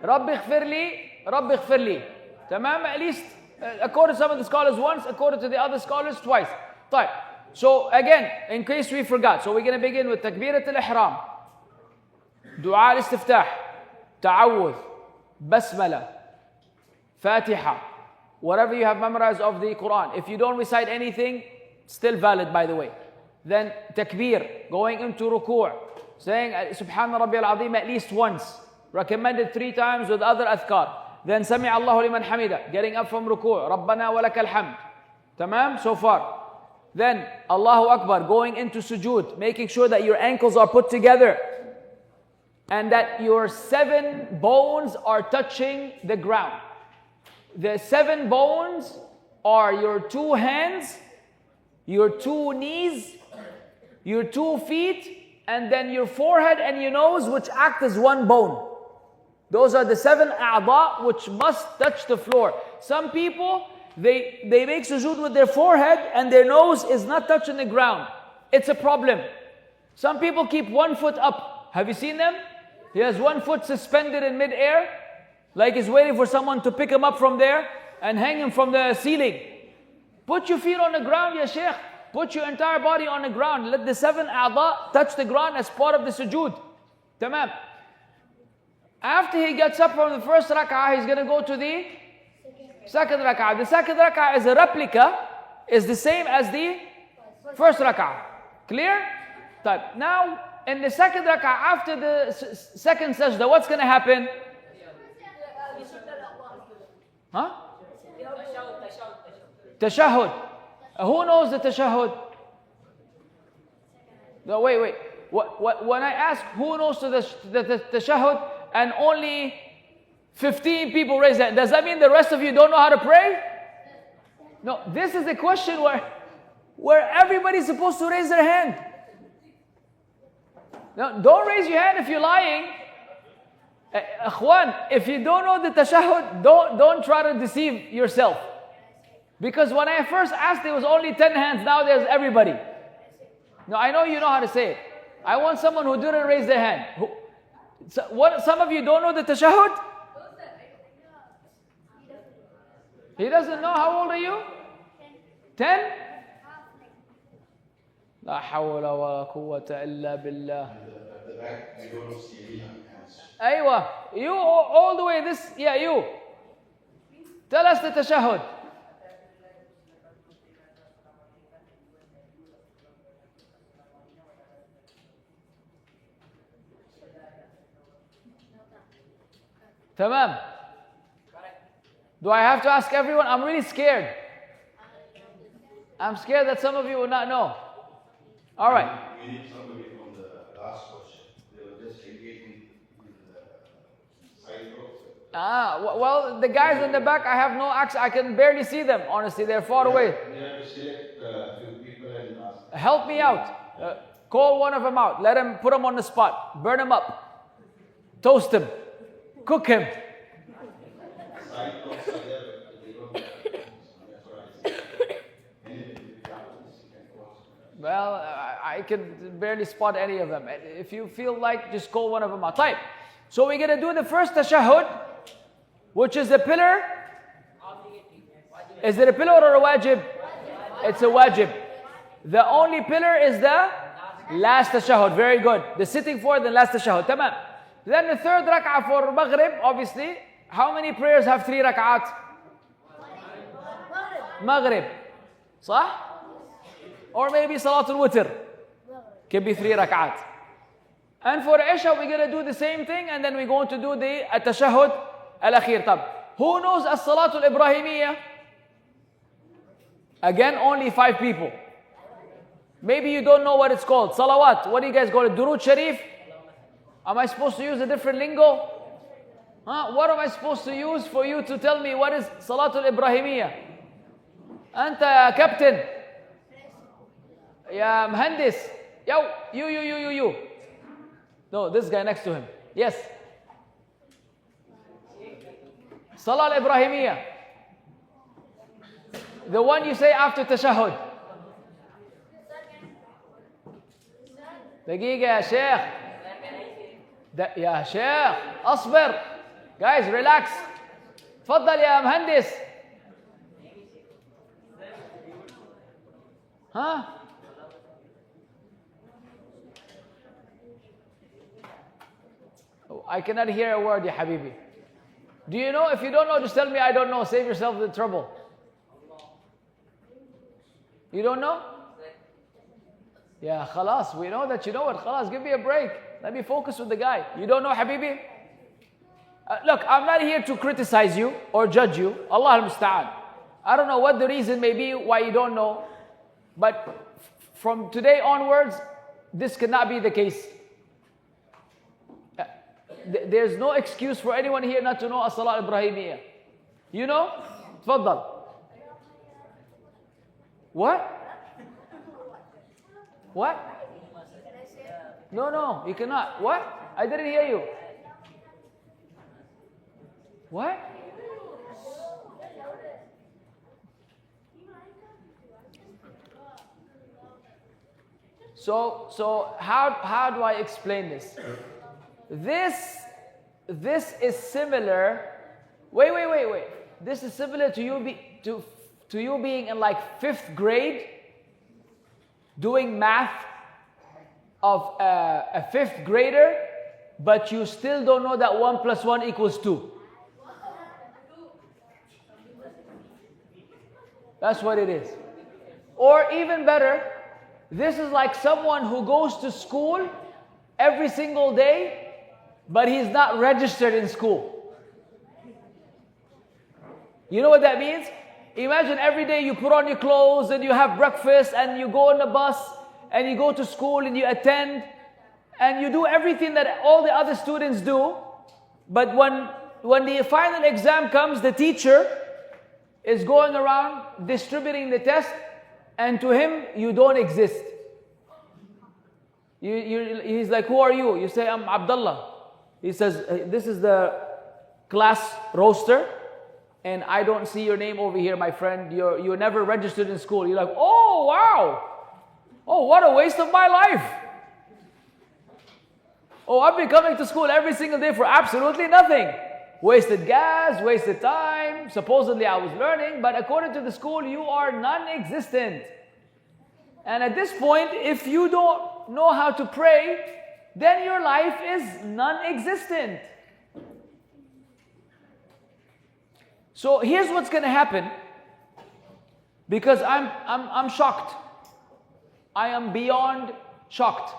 Rabbi ighfirli. Tamam, at least according to some of the scholars once, according to the other scholars twice. Right. So again, in case we forgot, so we're going to begin with takbirat al-ihram, dua al-istiftah, ta'awudh, basmala, fatiha, whatever you have memorized of the Quran. If you don't recite anything, still valid by the way. Then takbir, going into ruku', saying Subhana Rabbi al-Azim at least once, recommended 3 times with other adhkar. Then Sami Allahu liman hamida, getting up from ruku', Rabbana wa lakal hamd. Tamam, so far. Then Allahu Akbar, going into sujood, making sure that your ankles are put together and that your 7 bones are touching the ground. The 7 bones are your 2 hands, your 2 knees, your 2 feet, and then your forehead and your nose, which act as 1 bone. Those are the 7 a'dha which must touch the floor. Some people, they make sujood with their forehead and their nose is not touching the ground. It's a problem. Some people keep 1 foot up. Have you seen them? He has 1 foot suspended in mid-air, like he's waiting for someone to pick him up from there and hang him from the ceiling. Put your feet on the ground, ya Sheikh. Put your entire body on the ground. Let the 7 a'dha touch the ground as part of the sujood. Tamam. After he gets up from the first rak'ah, he's going to go to the second rak'ah. The second rak'ah is a replica, is the same as the first rak'ah. Clear? Now, in the second rak'ah, after the second sajda, what's going to happen? Huh? Tashahhud. Who knows the tashahhud? No, wait. When I ask who knows the tashahhud and only 15 people raise their hand, does that mean the rest of you don't know how to pray? No, this is a question where everybody's supposed to raise their hand. No, don't raise your hand if you're lying. Akhwan, if you don't know the tashahhud, don't try to deceive yourself. Because when I first asked, there was only 10 hands. Now there's everybody. No, I know you know how to say it. I want someone who didn't raise their hand. Some of you don't know the tashahhud? He doesn't know. How old are you? 10? لا حول ولا قوة إلا بالله. At the back, we don't see any hands. أيوة. You all the way this. Yeah, you. Tell us the tashahhud. Tamam. Do I have to ask everyone? I'm really scared. I'm scared that some of you will not know. All right. We need somebody from the last question. They were just engaging in the side row. Well, the guys in the back, I have no access. I can barely see them, honestly. They're far away. We have to select a few people and ask. Help me out. Call one of them out. Let him, put him on the spot. Burn him up. Toast him. Cook him. Side rows are there, but they don't have hands. That's what I said. Anything to be happens, you can cross. Well, I can barely spot any of them. If you feel like, just call one of them out. Type. So we're going to do the first tashahhud, which is the pillar. Is it a pillar or a wajib? It's a wajib. The only pillar is the last tashahhud. Very good. The sitting for the last tashahhud. Tamam. Then the third rak'ah for Maghrib, obviously. How many prayers have 3 rak'at? Maghrib. صح? Or maybe Salatul Witr. Can be 3 rak'at. And for Isha, we're going to do the same thing, and then we're going to do the Tashahhud Al-Akhir. Who knows As-Salatul Ibrahimiyya? Again, only 5 people. Maybe you don't know what it's called. Salawat. What do you guys call it? Durood Sharif? Am I supposed to use a different lingo? What am I supposed to use for you to tell me what is Salatul Ibrahimiyya? Anta Captain. Ya Mhandis. Yo, you. No, this guy next to him. Yes. Salah Ibrahimiyya. The one you say after tashahhud. دقيقة يا شيخ. يا شيخ أصبر. Guys, relax. تفضل يا مهندس. ها؟ I cannot hear a word, ya habibi. Do you know? If you don't know, just tell me I don't know. Save yourself the trouble. You don't know? Yeah, khalas. We know that you know it. Khalas, give me a break. Let me focus with the guy. You don't know, habibi? Look, I'm not here to criticize you or judge you. Allah al-Musta'an. I don't know what the reason may be why you don't know. But from today onwards, this cannot be the case. There's no excuse for anyone here not to know As-Salaah Ibrahimiyya. You know? Tfaddal. What? What? No, you cannot. What? I didn't hear you. What? So how do I explain this? This is similar. Wait. This is similar to you being in like 5th grade, doing math of a 5th grader, but you still don't know that 1 + 1 = 2. That's what it is. Or even better, this is like someone who goes to school every single day, but he's not registered in school. You know what that means? Imagine every day you put on your clothes and you have breakfast and you go on the bus and you go to school and you attend and you do everything that all the other students do. But when the final exam comes, the teacher is going around distributing the test, and to him, you don't exist. He's like, who are you? You say, I'm Abdullah. He says, this is the class roster. and I don't see your name over here, my friend, you're never registered in school. You're like, oh wow, oh what a waste of my life. Oh, I've been coming to school every single day for absolutely nothing. Wasted gas, wasted time. Supposedly I was learning, but according to the school, you are non-existent. And at this point, if you don't know how to pray, then your life is non-existent. So here's what's going to happen, because I'm shocked. I am beyond shocked.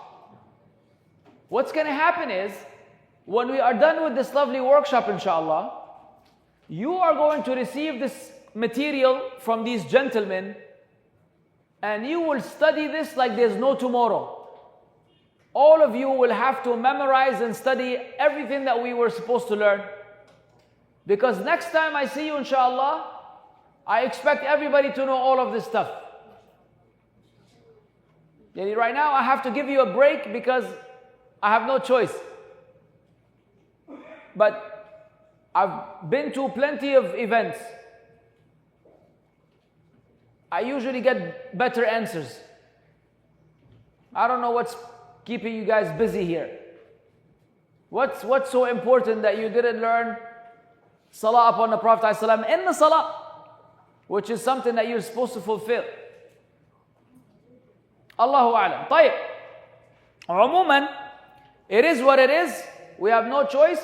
What's going to happen is, when we are done with this lovely workshop, inshallah, you are going to receive this material from these gentlemen, and you will study this like there's no tomorrow. All of you will have to memorize and study everything that we were supposed to learn. Because next time I see you, inshallah, I expect everybody to know all of this stuff. Right now, I have to give you a break because I have no choice. But I've been to plenty of events. I usually get better answers. I don't know what's keeping you guys busy here. What's so important that you didn't learn Salah upon the Prophet ﷺ in the Salah, which is something that you're supposed to fulfill? Allahu A'lam. طيب. عموما, it is what it is. We have no choice.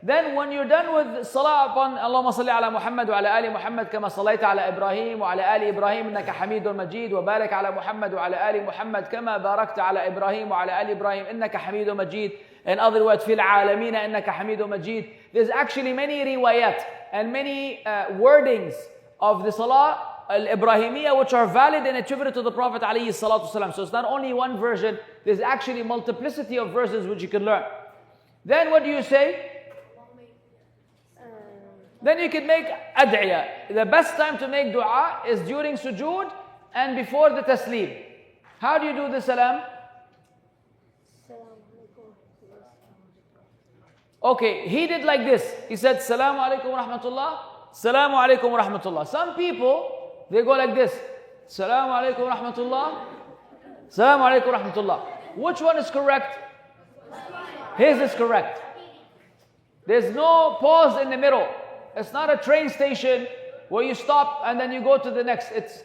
Then when you're done with Salah upon Allahumma salli ala Muhammad wa ala ali Muhammad kama sallaita ala Ibrahim wa ala ali Ibrahim innaka Hamidun Majid wa barik ala Muhammad wa ala ali Muhammad kama barakta ala Ibrahim wa ala ali Ibrahim innaka Hamidun Majid. In other words, fil alamina innaka Hamidun Majid. There's actually many riwayat and many wordings of the Salah al-Ibrahimiyya which are valid and attributed to the Prophet alayhi salatu wasalam. So it's not only one version, there's actually multiplicity of verses which you can learn. Then what do you say? Then you can make ad'iyah. The best time to make dua is during sujood and before the taslim. How do you do the salam? Okay, he did like this. He said, Salamu alaikum wa rahmatullah, Salamu alaikum wa rahmatullah. Some people, they go like this. Salamu alaikum wa rahmatullah, Salamu alaikum wa rahmatullah. Which one is correct? His is correct. There's no pause in the middle. It's not a train station where you stop and then you go to the next. It's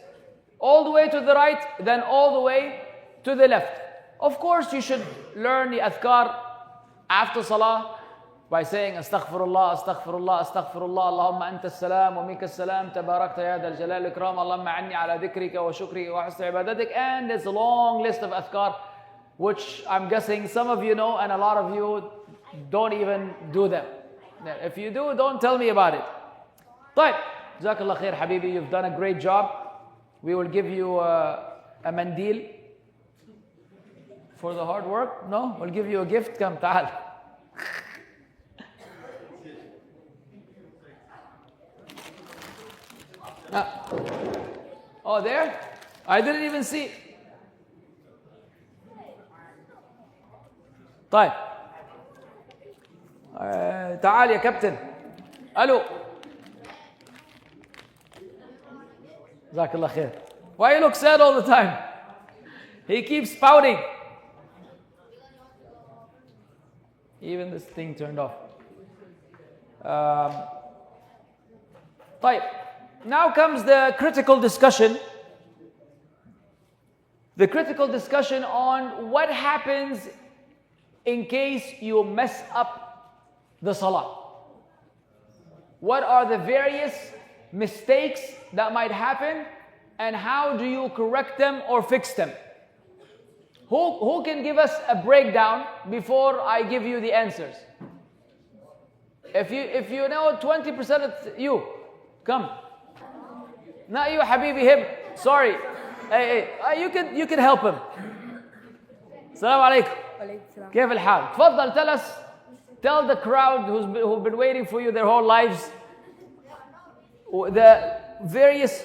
all the way to the right, then all the way to the left. Of course, you should learn the adhkar after salah by saying astaghfirullah, astaghfirullah, astaghfirullah, Allahumma anta as-salam wa minka as-salam, tabarakta ya dal jalal ikram, Allahumma anni ala dhikrika wa shukrika wa husni ibadatik. And there's a long list of adhkar which I'm guessing some of you know and a lot of you don't even do them. If you do, don't tell me about it. طيب, Jazakallah khair, Habibi, you've done a great job. We will give you a mandil for the hard work. No, we'll give you a gift. Come, ta'al. Oh, there? I didn't even see. طيب. تعال يا كابتن. الو. جزاك الله خير. Why you look sad all the time? He keeps spouting. Even this thing turned off. طيب. Now comes the critical discussion. The critical discussion on what happens in case you mess up the salah. What are the various mistakes that might happen and how do you correct them or fix them? Who can give us a breakdown before I give you the answers? If you know 20%, it's you. Come. Not you, Habibi, him. Sorry. Hey, you can help him. Assalamu alaikum. كيف الحال؟ تفضل, tell the crowd who've been waiting for you their whole lives the various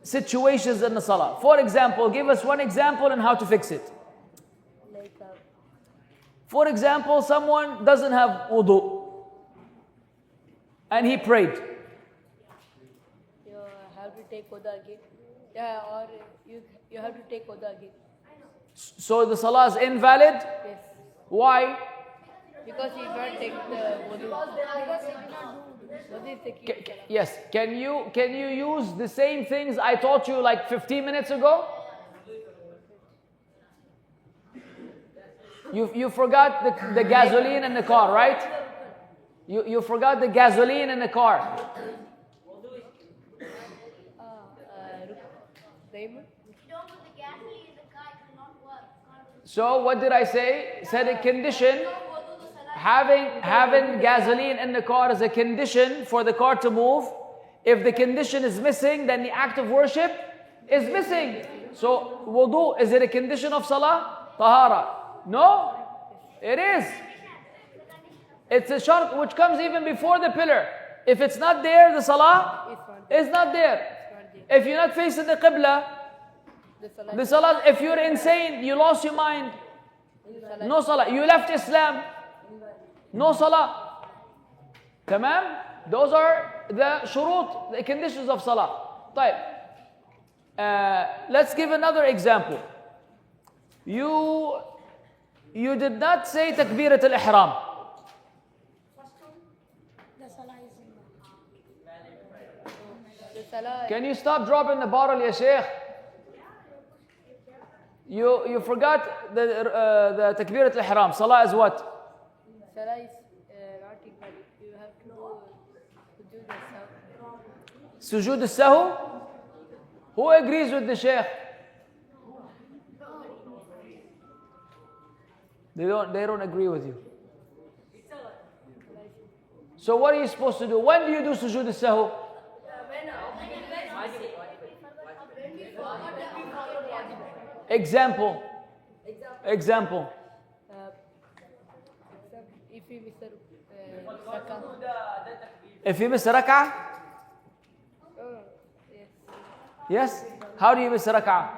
situations in the salah. For example, give us one example and how to fix it. For example, someone doesn't have wudu and he prayed. take wudu again. Yeah, or you have to take wudu again. So the salah is invalid? Yes. Why? Because you can't take the wudu. Because you cannot do wudu is taking salah. Yes. Can you use the same things I taught you like 15 minutes ago? You forgot the gasoline in the car, right? You forgot the gasoline in the car. Raymond? If you don't put the gasoline in the car, it will not work. So what did I say? Said a condition. Having gasoline in the car is a condition for the car to move. If the condition is missing, then the act of worship is missing. So wudu, is it a condition of salah? Tahara. No, it is. It's a shart which comes even before the pillar. If it's not there, the salah is not there. If you're not facing the qibla, the salah, if you're insane, you lost your mind, no salah. You left Islam, no salah. Tamam? Those are the shurut, the conditions of salah. طيب. Let's give another example. You did not say takbirat al-ihram. Can you stop dropping the bottle, ya Sheikh? You forgot the takbirat al-ihram. Salah is what? Salah is not invalid. You have to do Sujood al-sahu? Who agrees with the Sheikh? They don't agree with you. So what are you supposed to do? When do you do sujood al-sahu? Example. If you miss a rakah. If you miss a rak'ah? Yes? How do you miss a rak'ah?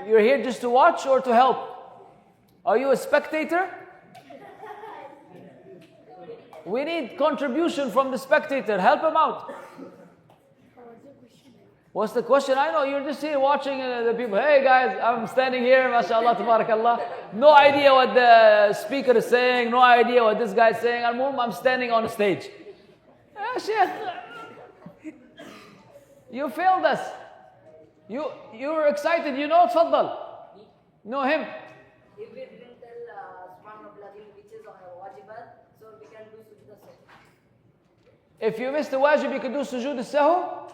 You're here just to watch or to help? Are you a spectator? We need contribution from the spectator. Help him out. What's the question? I know you're just here watching the people. Hey guys, I'm standing here, mashallah, tabarakallah. No idea what the speaker is saying, no idea what this guy is saying. I'm standing on the stage. Sheikh, you failed us. You were excited, you know, tfaddal. Know him. If we didn't tell Subhanallah, which is wajibat, so we can do sujood al-sahu. If you miss the wajib, you can do sujood al-sahu.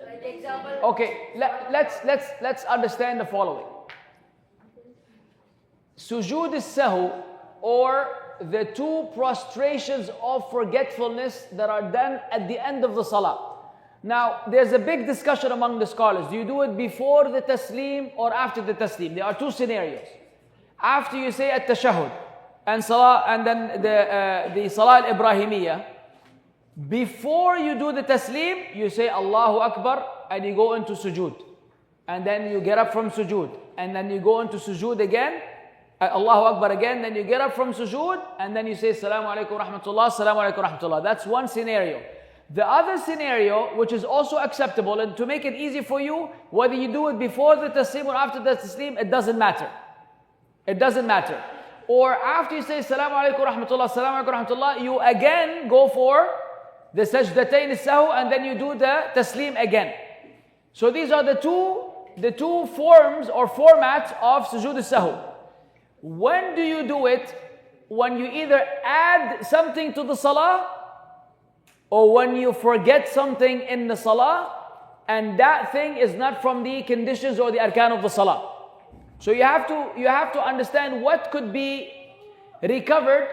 Like example. Okay, let's understand the following. Sujood al-sahu, or the two prostrations of forgetfulness that are done at the end of the salah. Now, there's a big discussion among the scholars. Do you do it before the taslim or after the taslim? There are two scenarios. After you say at-tashahhud and salah, and then the salah al-ibrahimiyya, before you do the taslim, you say Allahu Akbar and you go into sujood. And then you get up from sujood. And then you go into sujood again, Allahu Akbar again, then you get up from sujood, and then you say Assalamu alaikum rahmatullah, Assalamu alaikum rahmatullah. That's one scenario. The other scenario, which is also acceptable, and to make it easy for you, whether you do it before the taslim or after the taslim, it doesn't matter. It doesn't matter. Or after you say Assalamu alaikum rahmatullah, Assalamu alaikum rahmatullah, you again go for the sajdatayn as-sahu, and then you do the taslim again. So these are the two forms or formats of sujood as-sahu. When do you do it? When you either add something to the salah, or when you forget something in the salah, and that thing is not from the conditions or the arkan of the salah. So you have to understand what could be recovered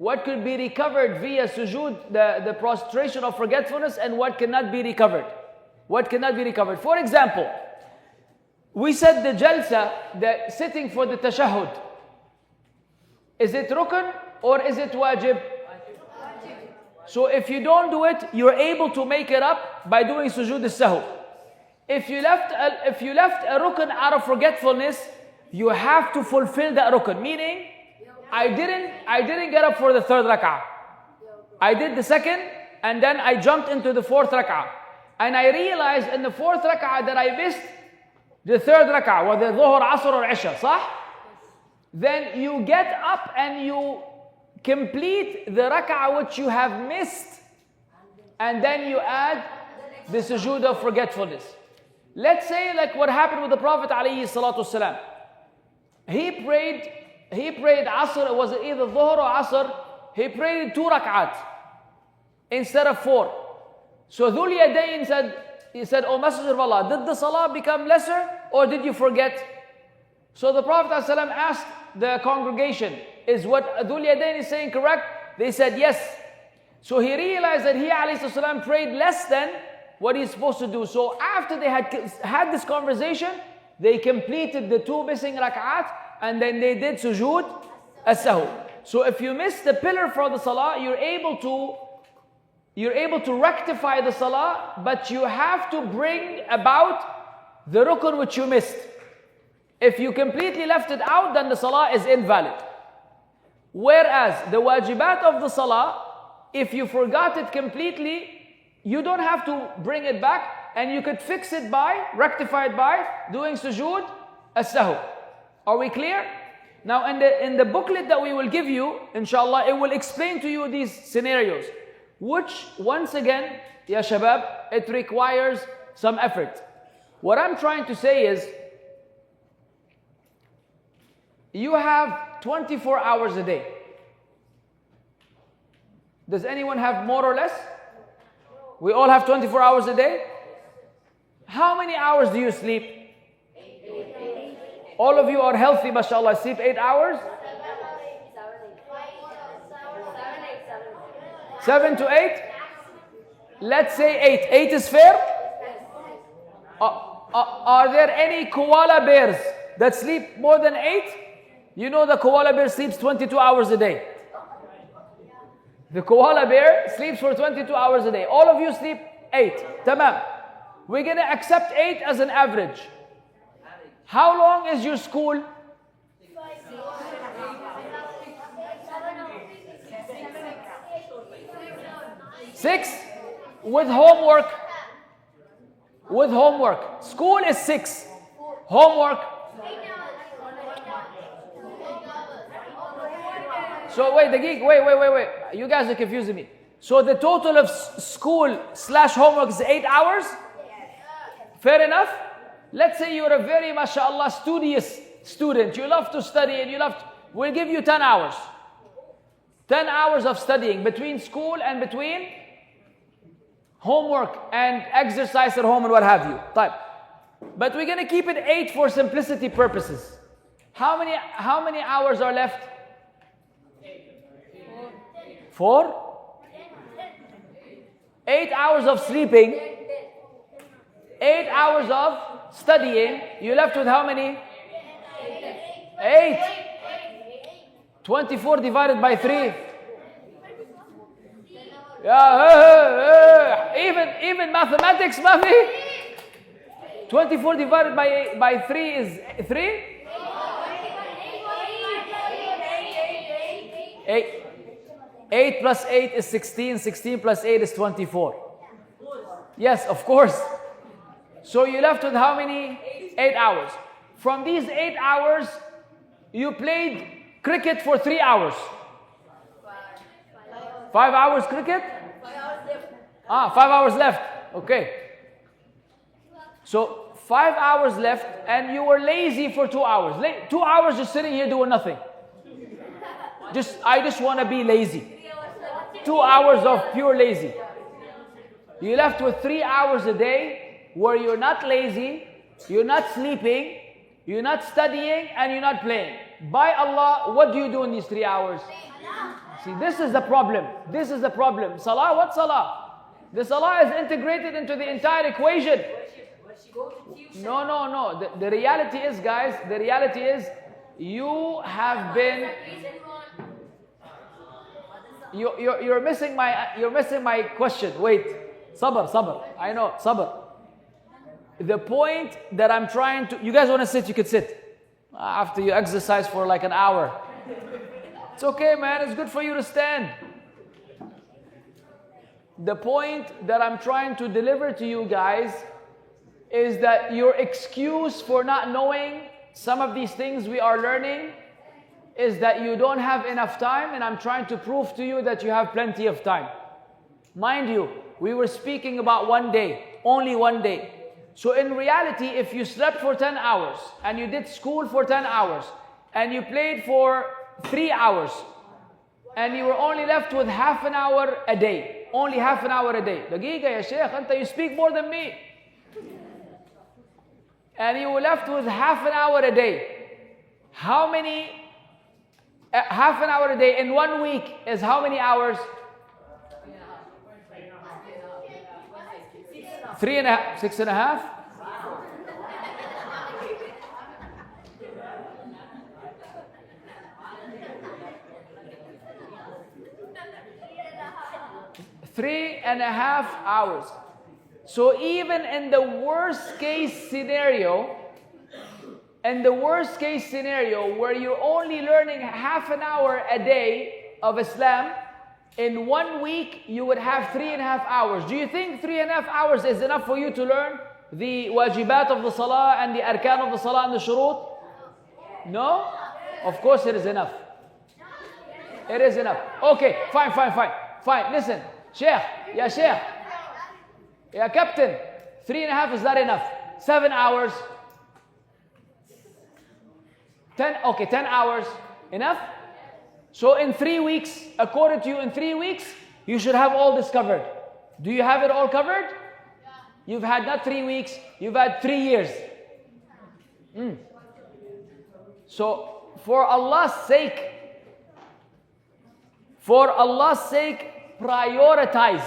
via sujood, the prostration of forgetfulness, and what cannot be recovered. What cannot be recovered. For example, we said the jalsa, the sitting for the tashahhud, is it rukn or is it wajib? So if you don't do it, you're able to make it up by doing sujood al-sahu. If you left a rukn out of forgetfulness, you have to fulfill that rukn. Meaning, I didn't get up for the third rak'ah. I did the second, and then I jumped into the fourth rak'ah. And I realized in the fourth rak'ah that I missed the third rak'ah, whether dhuhr, asr or isha, صح? Then you get up and you complete the rak'ah which you have missed, and then you add the sujood of forgetfulness. Let's say like what happened with the Prophet ﷺ. He prayed asr, was it either dhuhr or asr? He prayed 2 rak'at instead of 4. So Dhul Yadayn said, O Messenger of Allah, did the salah become lesser or did you forget? So the Prophet ﷺ asked the congregation, is what Dhul Yadayn is saying correct? They said yes. So he realized that he ﷺ prayed less than what he's supposed to do. So after they had this conversation, they completed the 2 missing rak'at and then they did sujood as-sahw. So if you miss the pillar for the salah, you're able to rectify the salah, but you have to bring about the rukun which you missed. If you completely left it out, then the salah is invalid. Whereas the wajibat of the salah, if you forgot it completely, you don't have to bring it back, and you could fix it by, rectify it by doing sujood as-sahw. Are we clear? Now in the booklet that we will give you, inshallah, it will explain to you these scenarios, which once again, ya shabab, it requires some effort. What I'm trying to say is, you have 24 hours a day. Does anyone have more or less? We all have 24 hours a day? How many hours do you sleep? All of you are healthy, mashallah. Sleep 8 hours? 7 to 8? Let's say 8. 8 is fair? Are there any koala bears that sleep more than 8? You know the koala bear sleeps 22 hours a day. The koala bear sleeps for 22 hours a day. All of you sleep 8. Tamam. We're going to accept 8 as an average. How long is your school? 6? With homework? With homework. School is 6. Homework? So wait. You guys are confusing me. So the total of school / homework is 8 hours? Fair enough? Let's say you're a very, mashallah, studious student. You love to study and we'll give you 10 hours. 10 hours of studying between school and between homework and exercise at home and what have you. Type. But we're going to keep it 8 for simplicity purposes. How many hours are left? 4? 8 hours of sleeping. 8 hours of studying. You left with how many? 8. 24 divided by 3. Yeah, even mathematics, Mafi. 24 divided by 3 is 3? 8. 8 plus 8 is 16. 16 plus 8 is 24. Yes, of course. So you left with how many? 8 hours. From these 8 hours, you played cricket for 3 hours. 5 hours cricket? 5 hours left. Okay. So 5 hours left, and you were lazy for 2 hours. 2 hours just sitting here doing nothing. I just want to be lazy. 2 hours of pure lazy. You left with 3 hours a day where you're not lazy, you're not sleeping, you're not studying, and you're not playing. By Allah, what do you do in these 3 hours? See, this is the problem. This is the problem. Salah, what salah? The salah is integrated into the entire equation. No. The reality is, guys, you have been... You're missing my question. Wait. Sabr. I know, sabr. The point that I'm trying to... You guys want to sit, you could sit. After you exercise for like an hour. It's okay, man. It's good for you to stand. The point that I'm trying to deliver to you guys is that your excuse for not knowing some of these things we are learning is that you don't have enough time, and I'm trying to prove to you that you have plenty of time. Mind you, we were speaking about one day, only one day. So in reality, if you slept for 10 hours and you did school for 10 hours and you played for 3 hours and you were only left with half an hour a day, only half an hour a day. دقيقة يا شيخ, أنت you speak more than me. And you were left with half an hour a day. How many, half an hour a day in 1 week is how many hours? 3.5, 6.5. Three and a half hours. So even in the worst case scenario, where you're only learning half an hour a day of Islam, in 1 week you would have 3.5 hours. Do you think 3.5 hours is enough for you to learn the wajibat of the salah and the arkan of the salah and the shurut? No? Of course it is enough. It is enough. Okay, fine. Listen, Sheikh, ya Captain, 3.5 is not enough. 7 hours. 10 hours. Enough? So in 3 weeks, according to you, in 3 weeks, you should have all this covered. Do you have it all covered? You've had not 3 weeks, you've had 3 years. So for Allah's sake, prioritize.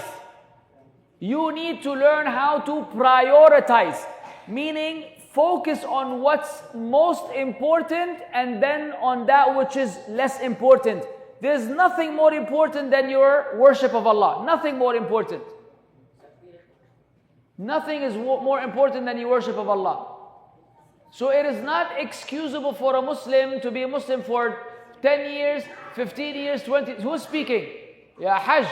You need to learn how to prioritize, meaning focus on what's most important and then on that which is less important. There's nothing more important than your worship of Allah. Nothing more important. Nothing is more important than your worship of Allah. So it is not excusable for a Muslim to be a Muslim for 10 years, 15 years, 20. Who's speaking? Ya Hajj.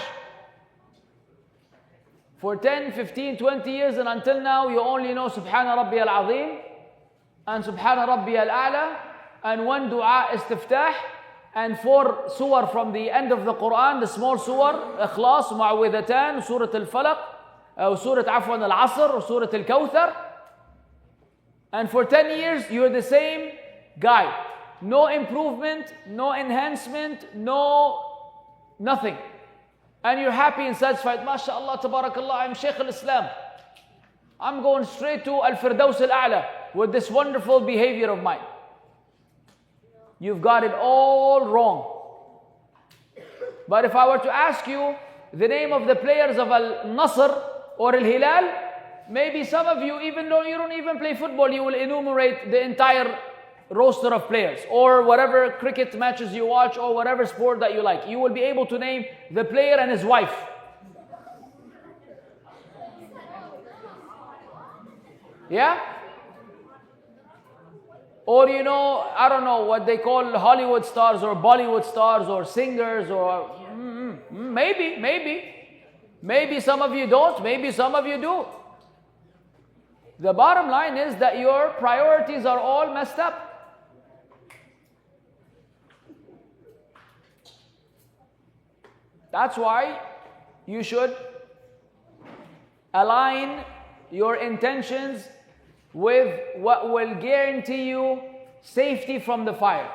For 10, 15, 20 years and until now you only know Subhana Rabbi al-Azim and Subhana Rabbi al-A'la and 1 dua istiftah and 4 surah from the end of the Quran, the small surah, Ikhlas, Mu'awwidhatan, Surah Al-Falaq, Surah Afwan al-Asr, Surah Al-Kawthar. And for 10 years you're the same guy. No improvement, no enhancement, nothing. And you're happy and satisfied. MashaAllah, tabarakallah, I'm Shaykh al-Islam. I'm going straight to Al-Firdaus al-A'la with this wonderful behavior of mine. You've got it all wrong. But if I were to ask you the name of the players of Al-Nasr or Al-Hilal, maybe some of you, even though you don't even play football, you will enumerate the entire roster of players, or whatever cricket matches you watch, or whatever sport that you like. You will be able to name the player and his wife. Yeah? Or I don't know what they call Hollywood stars or Bollywood stars or singers or maybe some of you don't, maybe some of you do. The bottom line is that your priorities are all messed up. That's why you should align your intentions with what will guarantee you safety from the fire.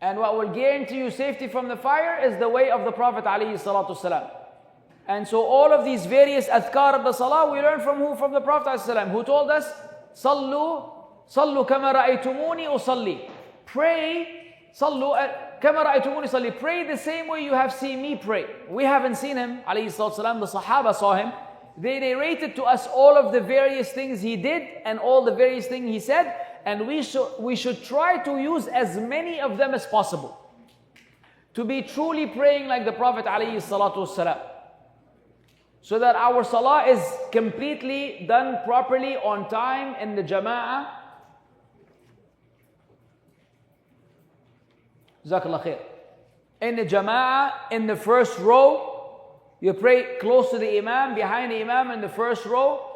And what will guarantee you safety from the fire is the way of the Prophet ﷺ. And so all of these various adhkar of the salah we learn from who? From the Prophet ﷺ, who told us, Sallu kama ra'aytumuni usalli. Pray, Sallu kama ra'aytumuni usalli. Pray the same way you have seen me pray. We haven't seen him, ﷺ, the Sahaba saw him. They narrated to us all of the various things he did and all the various things he said, and we should try to use as many of them as possible to be truly praying like the Prophet ﷺ, so that our salah is completely done properly on time in the jama'ah. Jazakallah khair. in the jama'ah, in the first row. You pray close to the imam, behind the imam in the first row.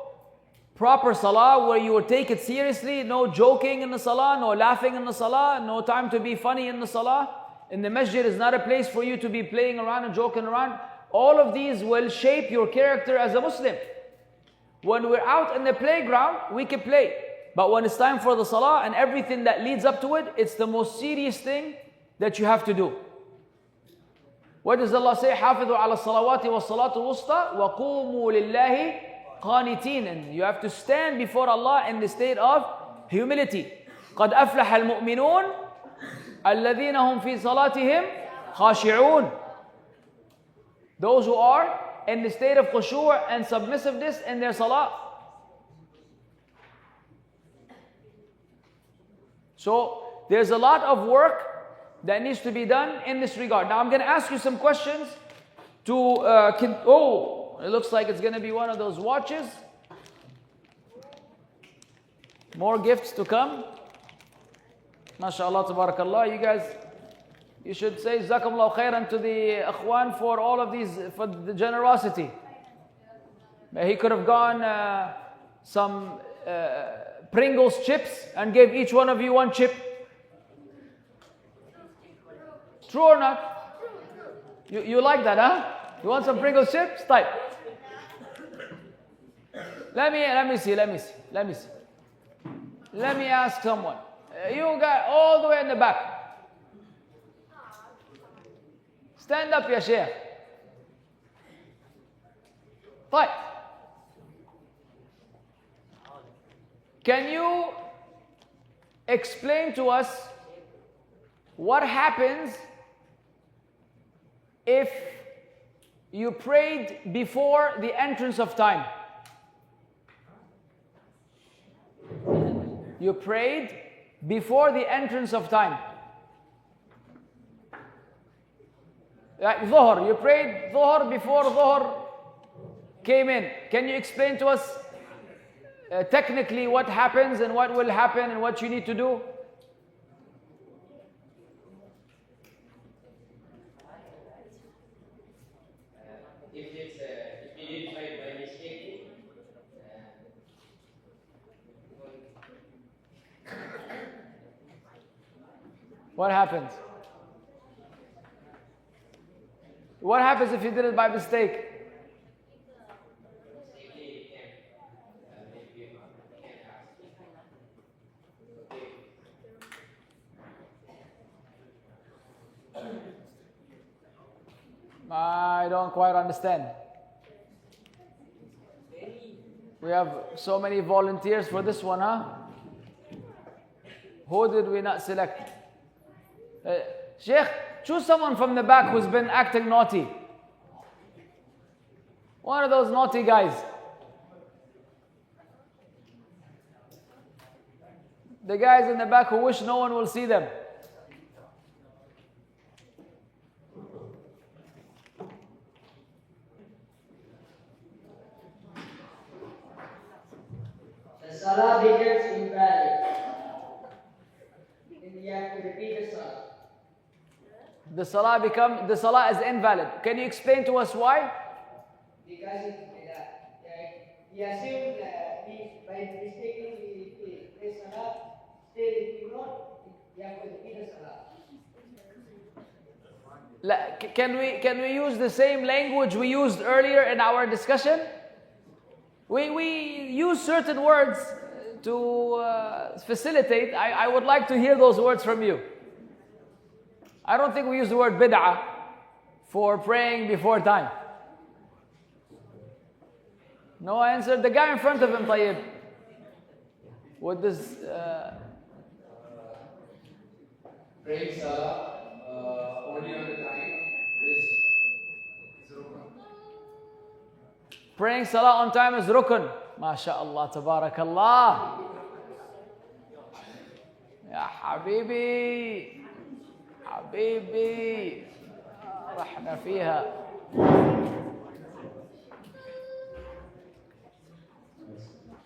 Proper salah where you will take it seriously. No joking in the salah, no laughing in the salah, no time to be funny in the salah. In the masjid is not a place for you to be playing around and joking around. All of these will shape your character as a Muslim. When we're out in the playground, we can play. But when it's time for the salah and everything that leads up to it, it's the most serious thing that you have to do. What does Allah say? حافظوا على الصلوات والصلاة الوسطى وقوموا لله قانتين. And you have to stand before Allah in the state of humility. قد أفلح المؤمنون الذين هم في صلاتهم خاشعون. Those who are in the state of khushu' and submissiveness in their salah. So there's a lot of work that needs to be done in this regard. Now I'm going to ask you some questions to it looks like it's going to be one of those watches. More gifts to come. MashaAllah, tabarakallah. You guys, you should say Jazakumullah khairan to the akhwan for all of these, for the generosity. He could have gone some Pringles chips and gave each one of you one chip. True or not? You like that, huh? You want some Pringles chips? Type. Let me see. Let me ask someone. You guys all the way in the back. Stand up, ya Sheikh. Type. Can you explain to us what happens if you prayed before the entrance of time? You prayed before the entrance of time. Like Dhuhr, you prayed Dhuhr before Dhuhr came in. Can you explain to us technically what happens and what will happen and what you need to do? If we did pray by mistake, what happens? What happens if you did it by mistake? I don't quite understand. We have so many volunteers for this one, huh? Who did we not select? Sheikh, choose someone from the back who's been acting naughty. One of those naughty guys. The guys in the back who wish no one will see them. the salah becomes invalid. Then you have to repeat the salah. The salah is invalid. Can you explain to us why? Because he assumed by mistakenly he prays salah. Still, if you don't, you have to repeat the salah. Can we use the same language we used earlier in our discussion? We use certain words to facilitate. I would like to hear those words from you. I don't think we use the word bid'ah for praying before time. No answer. The guy in front of him, Tayyib. What does... praying salah only on the time is rukun. Praying salah on time is rukun. MashaAllah, tabarakallah. Ya Habibi. Habibi. رحنا فيها.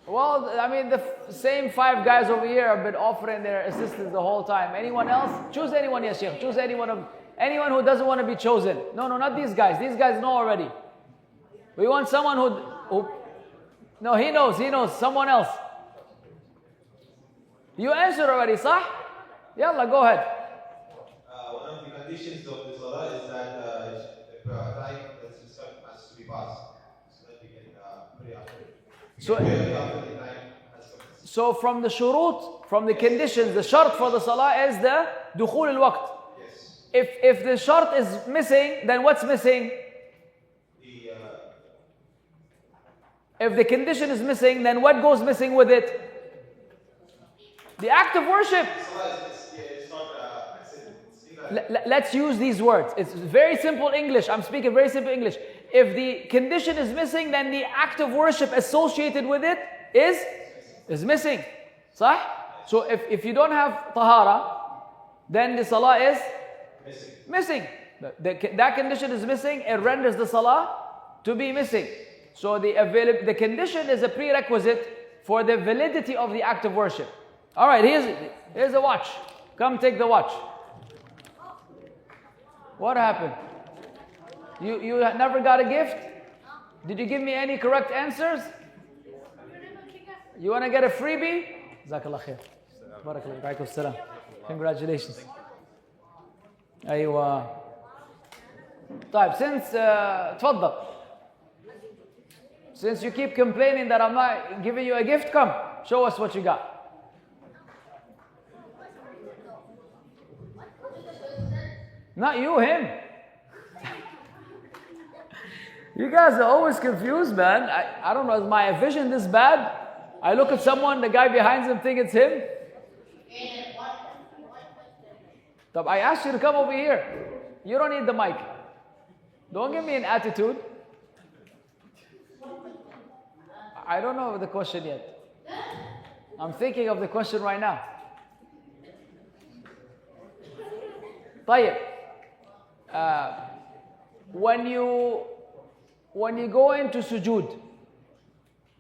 Well, I mean, the same 5 guys over here have been offering their assistance the whole time. Anyone else? Choose anyone, ya Sheikh. Choose anyone Anyone who doesn't want to be chosen. No, not these guys. These guys know already. We want someone who no, he knows. Someone else. You answered already, Sah? Yalla, go ahead. One of the conditions of the Salah is that the time that's instructed has to be passed, so that we can pray after it. So, Pray after the time has come. so from the shurut, from the conditions, the shart for the Salah is the dukhul al-waqt. Yes. If the shart is missing, then what's missing? If the condition is missing, then what goes missing with it? The act of worship. Let's use these words. It's very simple English. I'm speaking very simple English. If the condition is missing, then the act of worship associated with it is missing. صح? So if you don't have tahara, then the salah is missing. That condition is missing. It renders the salah to be missing. So the condition is a prerequisite for the validity of the act of worship. All right, here's a watch. Come take the watch. What happened? You never got a gift? Did you give me any correct answers? You want to get a freebie? Jazakallah khair. Barakallah. Alaikum salam. Congratulations. أيوة. طيب, since you keep complaining that I'm not giving you a gift, come, show us what you got. Not you, him. You guys are always confused, man. I don't know, is my vision this bad? I look at someone, the guy behind him, think it's him. I asked you to come over here. You don't need the mic. Don't give me an attitude. I don't know the question yet. I'm thinking of the question right now. طيب. When you go into sujood,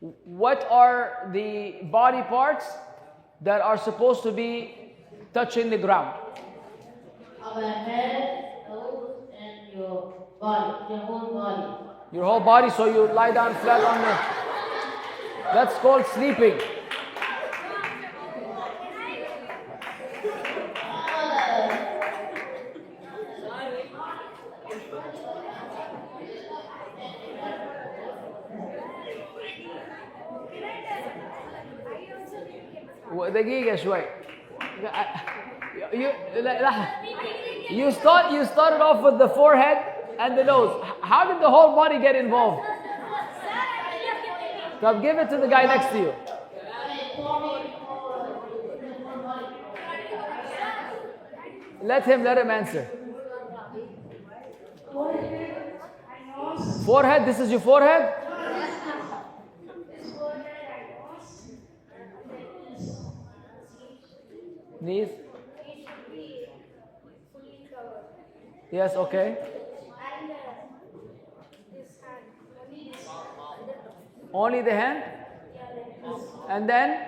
what are the body parts that are supposed to be touching the ground? Our head, nose, and your body, your whole body. Your whole body, so you lie down flat on the... That's called sleeping. دقيقة شوي. You started off with the forehead and the nose. How did the whole body get involved? So give it to the guy next to you. Let him answer. Forehead, this is your forehead? Knees? Yes, okay. Only the hand? And then?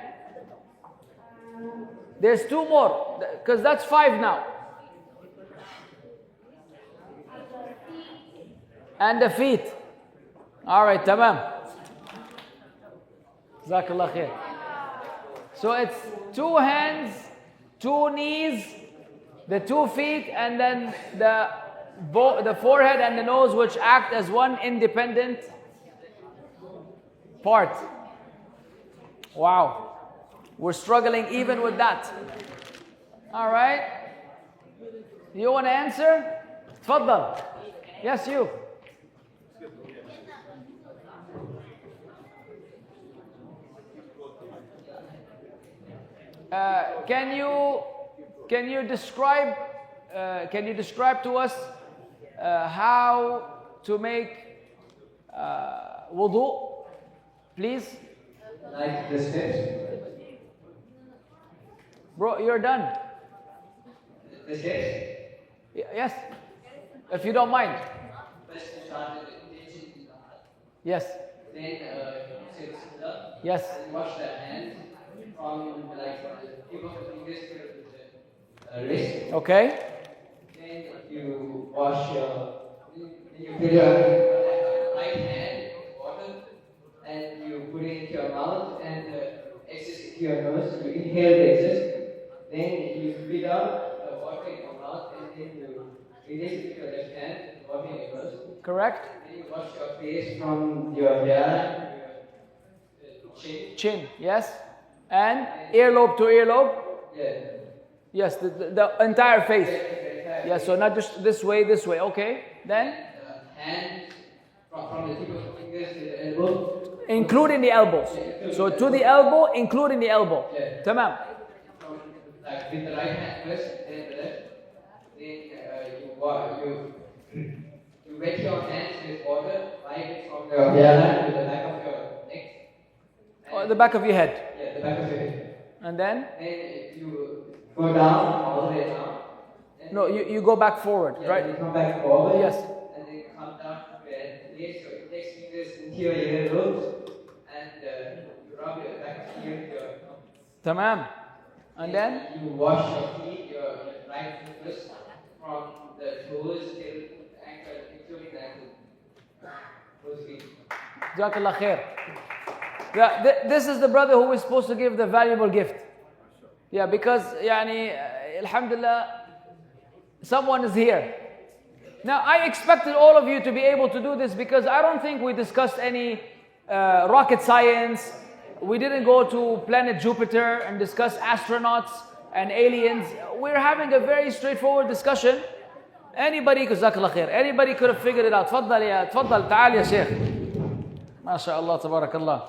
There's two more, because that's 5 now. And the feet. All right, tamam. Jazakallah khair. So it's 2 hands, 2 knees, the 2 feet, and then the forehead and the nose, which act as one independent part. Wow. We're struggling even with that. All right. You want to answer? Tfaddal. Yes, you. Can you describe to us how to make wudu, please? Like the steps. Bro, you're done. The steps. Yes, if you don't mind. First, start with intention in the heart. Yes. Then sit up. Yes. Then wash the hands from like tip of the fingers to the wrist. Okay. Then you wash you fill your right hand with water and you put it into your mouth and excess into your nose. You inhale the excess, then you spit out the water in your mouth and then you release it with your left hand, water in your nose. Correct. Then you wash your face from your hair, your chin. Chin, yes. And earlobe to earlobe. Yeah. Yes, the entire face. Yes, so not just this way, okay. Then? Hand from the tip of the fingers to the elbow. Including the elbows. So to the elbow, including the elbow. Yeah. Tamam. Like with the right hand first, then the left. Then you wet your hands with water, wipe it from your hairline to the back of your neck. Or the back of your head. Yeah, the back of your head. And then? Then you go down, all the way down. No, you go back forward, Yeah, right? you come back forward. Yes. And then come down and place your index fingers into your earlobes and you rub your back of your ear with your thumb. Tamam. And then? You wash your feet, your right foot first, from the toes till the ankle, including the ankle. Both feet. Jazakallah khair. Yeah, this is the brother who is supposed to give the valuable gift. Yeah, because, alhamdulillah, someone is here. Now, I expected all of you to be able to do this because I don't think we discussed any rocket science. We didn't go to planet Jupiter and discuss astronauts and aliens. We're having a very straightforward discussion. Anybody could have figured it out. تفضل تعال يا شيخ. ما شاء الله تبارك الله.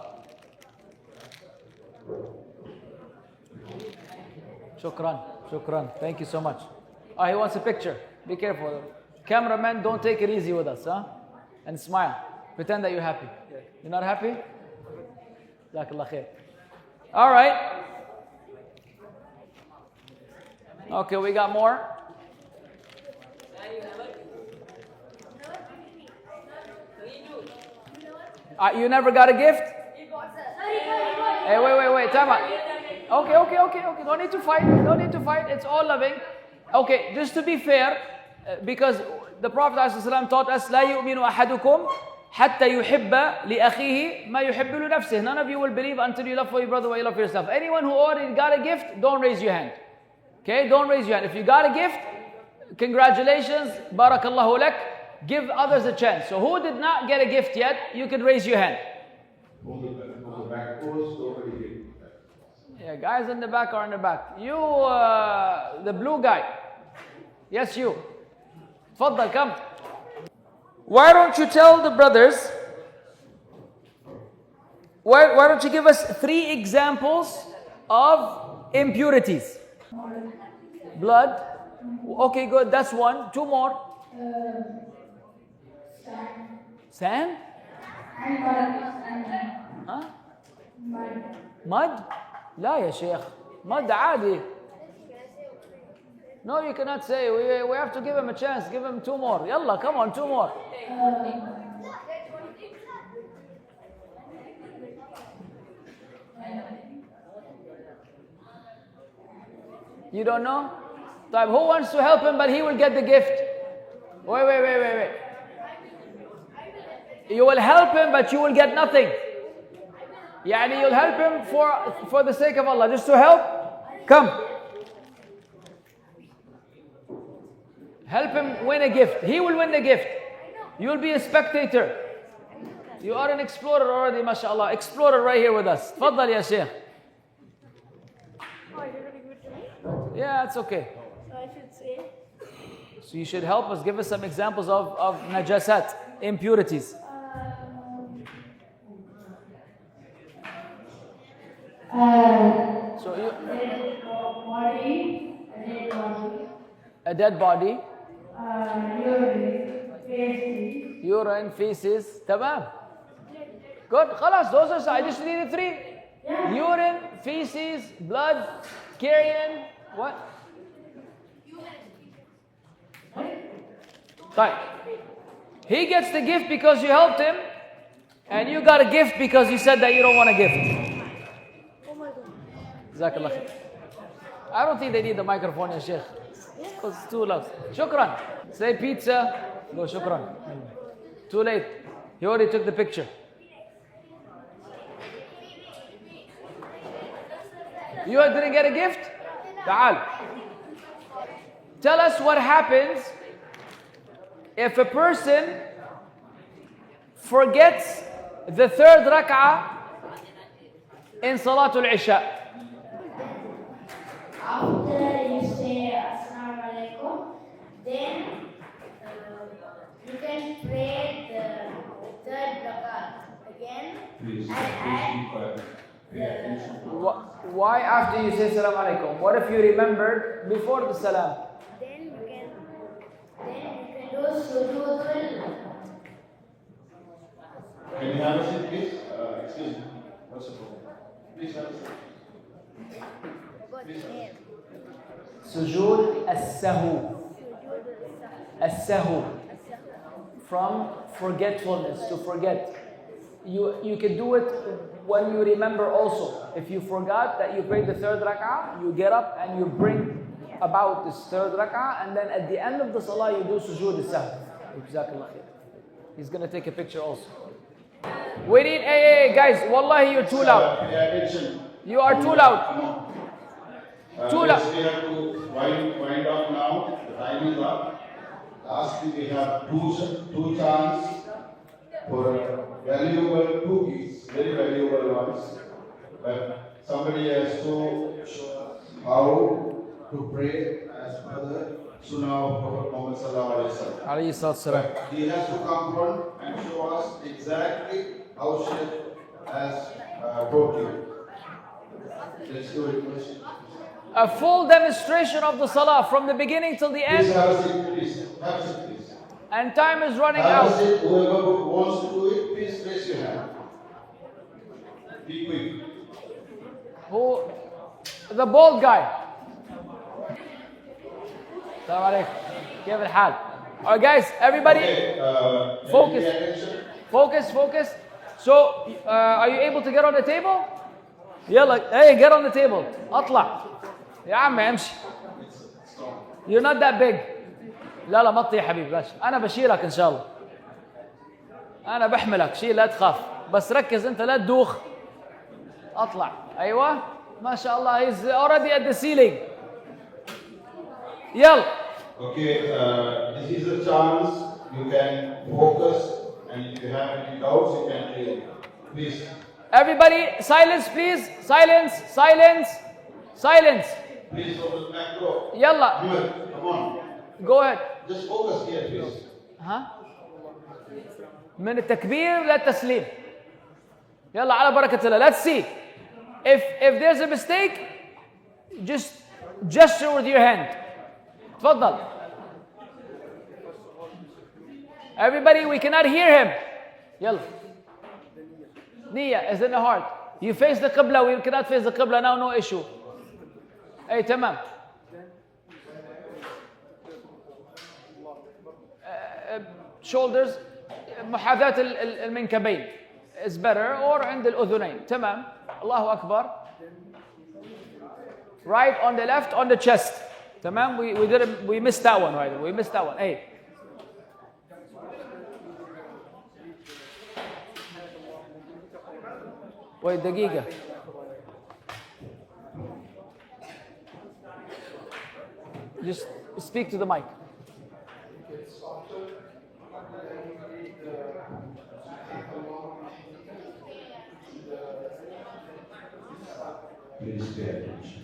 Shukran. Thank you so much. Oh, he wants a picture. Be careful. Cameraman, don't take it easy with us, huh? And smile. Pretend that you're happy. You're not happy? Jazakallah khair. All right. Okay, we got more. You never got a gift? Hey, wait. Time out. Okay. Don't need to fight. It's all loving. Okay, just to be fair, because the Prophet ﷺ taught us, لا يؤمن أحدكم حتى يحب لأخيه ما يحب لنفسه. None of you will believe until you love for your brother what you love for yourself. Anyone who already got a gift, don't raise your hand. Okay, don't raise your hand. If you got a gift, congratulations, barakallahu lak. Give others a chance. So who did not get a gift yet, you can raise your hand. Yeah, guys in the back are in the back. You, the blue guy. Yes, you. Faddal, come. Why don't you tell the brothers, why don't you give us 3 examples of impurities? Blood. Okay, good. That's 1. 2 more. Sand? Huh? Mud? لا يا شيخ. Mud عادي. No, you cannot say. We have to give him a chance. Give him 2 more. Yalla, come on, 2 more. You don't know? Who wants to help him but he will get the gift? Wait. You will help him but you will get nothing. Yani you'll help him for the sake of Allah. Just to help? Come. Help him win a gift. He will win the gift. You'll be a spectator. You are an explorer already, mashallah. Explorer right here with us. Tfaddal ya Sheikh. Oh, you're going to give it to me? Yeah, it's okay. So I should say? So you should help us. Give us some examples of najasat, impurities. So you, a dead body, urine, feces, tamam. Good, khalas, those are, I just needed 3. Urine, feces, blood, carrion, what? Right. He gets the gift because you helped him, and you got a gift because you said that you don't want a gift. Oh my God. Jazakallah khair. I don't think they need the microphone, ya Sheikh. It's too loud. Shukran. Say pizza. No, shukran. Too late. He already took the picture. You didn't get a gift? Ta'al. Tell us what happens if a person forgets the third rak'ah in Salatul Isha. After you say Assalamu alaikum, then you can pray the third rak'ah again Please, and add Why after you say Salam Alaikum? What if you remembered before the Salam? then you can do sujoodul. Can you have a seat, please? Excuse me. What's the problem? Please have a seat. Please have a seat. Sujood as-sahu. As-sahu. From forgetfulness, to forget. You can do it when you remember also. If you forgot that you prayed the third rak'ah, you get up and you bring about this third rak'ah, and then at the end of the salah you do sujood as-sahu. Jazakallah khair. He's going to take a picture also. We need, hey guys, wallahi you're too loud. Pay attention. You are too loud. Too loud. We have to wind up now. The time is up. Lastly, we have two chances for valuable two keys, very valuable ones. But somebody has to show us how to pray as per the Sunnah of Prophet Muhammad sallallahu alaihi wasallam. But he has to come front and show us exactly how Shaykh has taught you. Let's do it. A full demonstration of the salah from the beginning till the Please end. have a seat, please. Have a seat, please. And time is running Have a out. seat. Whoever wants to do it, please raise your hand. Be quick. Who? The bald guy. Assalamu alaikum. كيف الحال? Alright guys, everybody Okay, focus. pay attention. Focus. So, are you able to get on the table? يلا, hey, get on the table. اطلع. يا عم امشي. You're not that big. لا مطي يا حبيبي باشا. أنا بشيلك إن شاء الله. أنا بحملك شيل لا تخاف. بس ركز أنت لا تدوخ. أطلع. أيوة. ما شاء الله. He's already at the ceiling. يلا. Okay, this is a chance you can focus, and if you have any doubts, you can clear. Please. Everybody, silence please. Silence. Please focus back door. يلا. Ahmed, come on. Go ahead. Just focus here, please. ها؟ من التكبير للتسليم. يلا على بركة الله. Let's see. If there's a mistake, just gesture with your hand. تفضل. Everybody, we cannot hear him. يلا. Niyyah is in the heart. You face the Qibla, we cannot face the Qibla now, no issue. Hey, تمام. Shoulders محاذاة المنكبين is better, or عند الأذنين. تمام. الله أكبر. Right on the left on the chest. تمام. We missed that one, right? We missed that one. Hey. Wait دقيقة. Just speak to the mic. Please pay attention.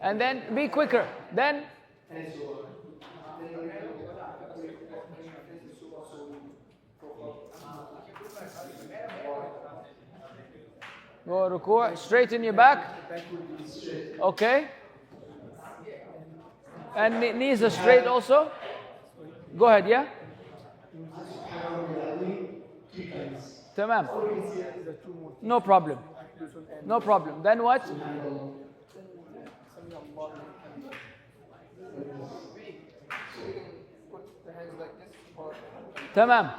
And then be quicker. Then go ruku', straighten your back. Okay. And knees are straight also. Go ahead, yeah? Tamam. No problem. No problem. Then what? تمام.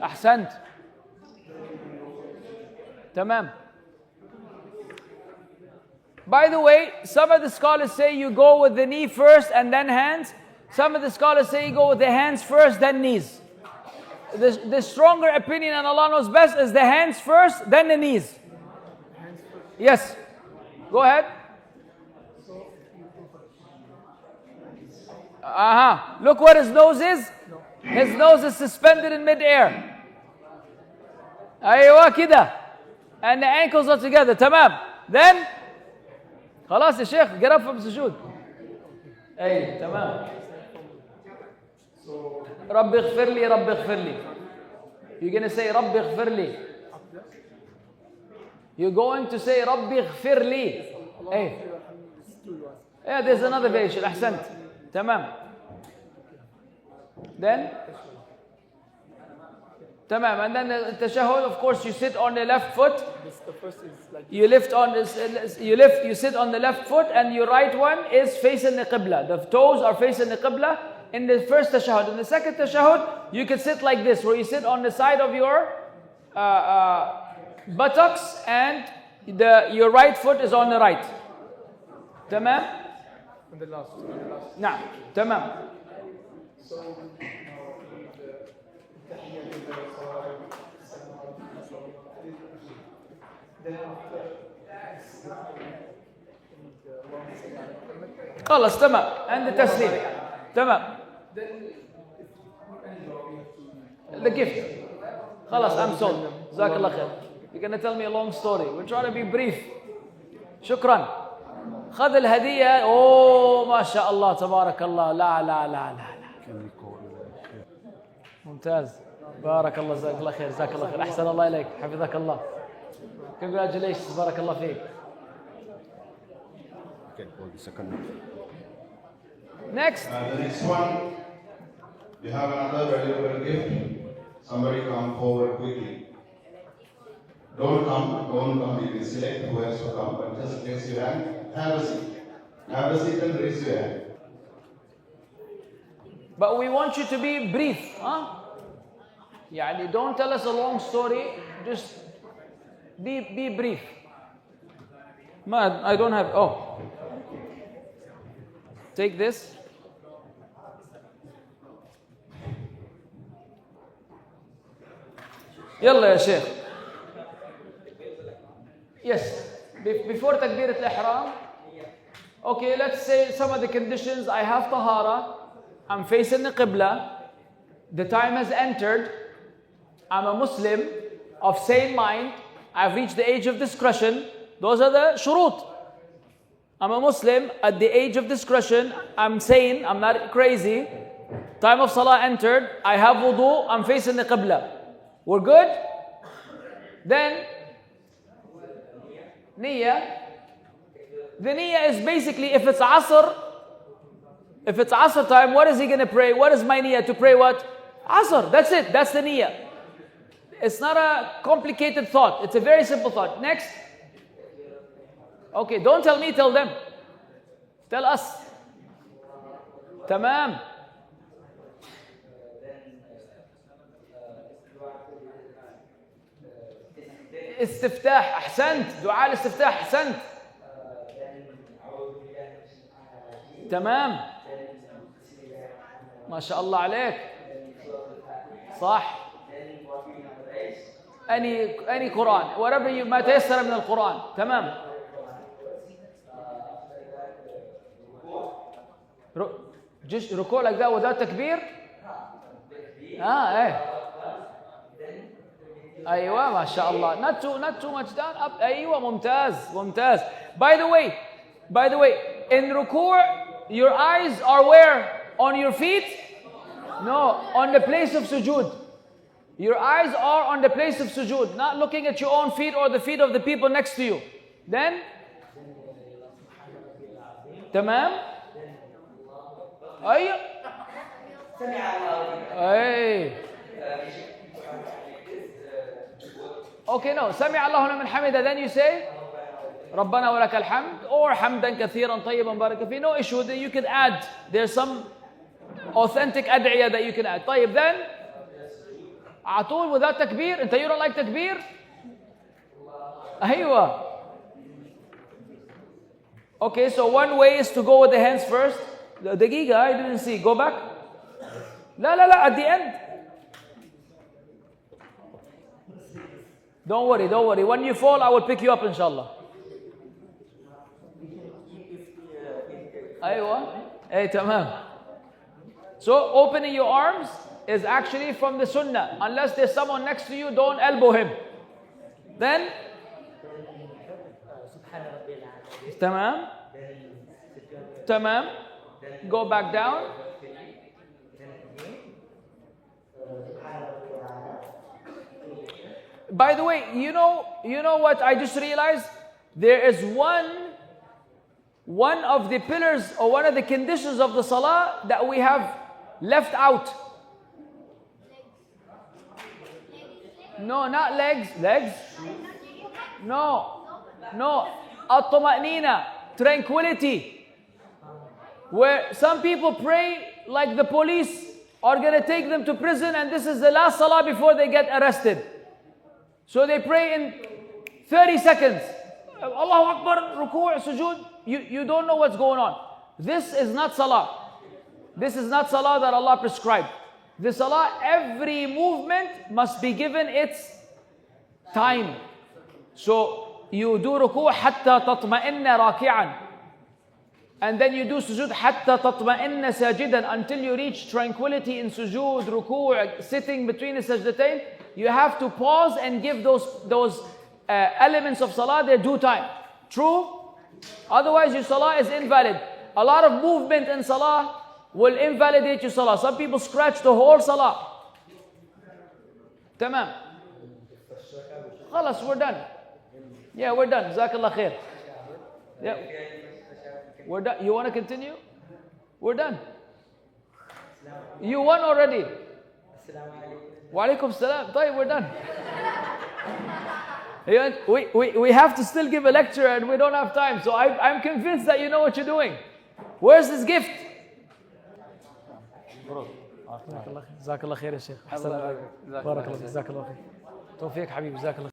أحسنت. تمام. By the way, some of the scholars say you go with the knee first and then hands. Some of the scholars say you go with the hands first, then knees. The stronger opinion, and Allah knows best, is the hands first, then the knees. Yes. Go ahead. Look what his nose is. His nose is suspended in mid-air. أيوة كده. And the ankles are together. تمام. Then خلاص يا شيخ, get up from sujood. أي تمام. رب اغفر لي رب اغفر لي. You're going to say رب اغفر لي. You're going to say رب اغفر لي. أي. Yeah, there's another variation. أحسنت. تمام. Then تمام. And then the tashahhud, of course, you sit on the left foot. You sit on the left foot, and your right one is facing the qibla. The toes are facing the qibla in the first tashahhud. In the second tashahhud, you can sit like this, where you sit on the side of your buttocks, and your right foot is on the right. تمام. And the last. نعم. تمام. خلاص تمام. And the taslim. تمام. The gift. خلاص, I'm sold. جزاك الله خير. You're going to tell me a long story. We're trying to be brief. شكرا. خذ الهدية. أوه ما شاء الله تبارك الله. لا لا لا لا ممتاز. بارك الله, جزاك الله خير. جزاك الله خير. أحسن الله إليك. حفظك الله. Congratulations. بارك الله فيك. Next. The next one, we have another valuable gift. Somebody come forward quickly. Don't come. You can select who has to come, but just raise your hand. Have a seat. Have a seat and raise your hand. But we want you to be brief, huh? يعني don't tell us a long story. Just be brief. I don't have. Oh, take this. يلا يا شيخ. Yes. Before takbirat al-ihram. Okay, let's say some of the conditions. I have tahara. I'm facing the qibla. The time has entered. I'm a Muslim of sane mind. I've reached the age of discretion. Those are the shurut. I'm a Muslim at the age of discretion. I'm sane. I'm not crazy. Time of salah entered. I have wudu. I'm facing the qibla. We're good? Then, niyyah. The niyyah is basically, if it's asr time, what is he going to pray? What is my niyyah? To pray what? Asr. That's it. That's the niyyah. It's not a complicated thought. It's a very simple thought. Next. Okay, don't tell me, tell them. Tell us. Tamam. استفتاح. أحسنت. دعاء الاستفتاح. أحسنت. تمام. ما شاء الله عليك. صح. any Quran, whatever ما تيسر من القرآن. تمام. Just ركوع like that without takbir. ايه. ايوه ما شاء الله. Not too much down. Up. ايوه ممتاز. By the way, in ruku' your eyes are where? On your feet? No, on the place of sujood. Your eyes are on the place of sujood, not looking at your own feet or the feet of the people next to you. Then, tamam? Ay. Okay, no. Sami Allahu liman hamida. Then you say, ربنا ولك الحمد or حمدا كثيرا طيبا بارك فيه. No issue, you can add. There's some authentic ad'iyah that you can add. طيب, then على طول without takbir. انت you don't like takbir? أيوة. Okay, so one way is to go with the hands first. دقيقة, I didn't see. Go back. لا لا لا, at the end. Don't worry, don't worry. When you fall, I will pick you up, inshallah. Aywa. Hey, tamam. So, opening your arms is actually from the sunnah. Unless there's someone next to you, don't elbow him. Then, tamam. Tamam. Go back down. By the way, you know what I just realized? There is one of the pillars or one of the conditions of the salah that we have left out. No, not legs. Legs? No. At-tuma'nina, tranquility. Where some people pray like the police are going to take them to prison and this is the last salah before they get arrested. So they pray in 30 seconds. Allahu Akbar, ruku', sujood. You don't know what's going on. This is not salah. This is not salah that Allah prescribed. The salah, every movement must be given its time. So you do ruku' hatta tatma'inna raki'an. And then you do sujood hatta tatma'inna sajidan, until you reach tranquility in sujood, ruku', sitting between the sajdatayn. You have to pause and give those elements of salah their due time. True? Otherwise your salah is invalid. A lot of movement in salah will invalidate your salah. Some people scratch the whole salah. Tamam. Khalas, we're done. Yeah, we're done. Jazakallah khair. Yeah. We're done. You want to continue? We're done. You won already. Wa alaikum salam. طيب, we're done. We have to still give a lecture and we don't have time. So I'm convinced that you know what you're doing. Where's this gift? جزاك الله خير يا شيخ. بارك الله فيك. جزاك الله خير. توفيق حبيبي. جزاك الله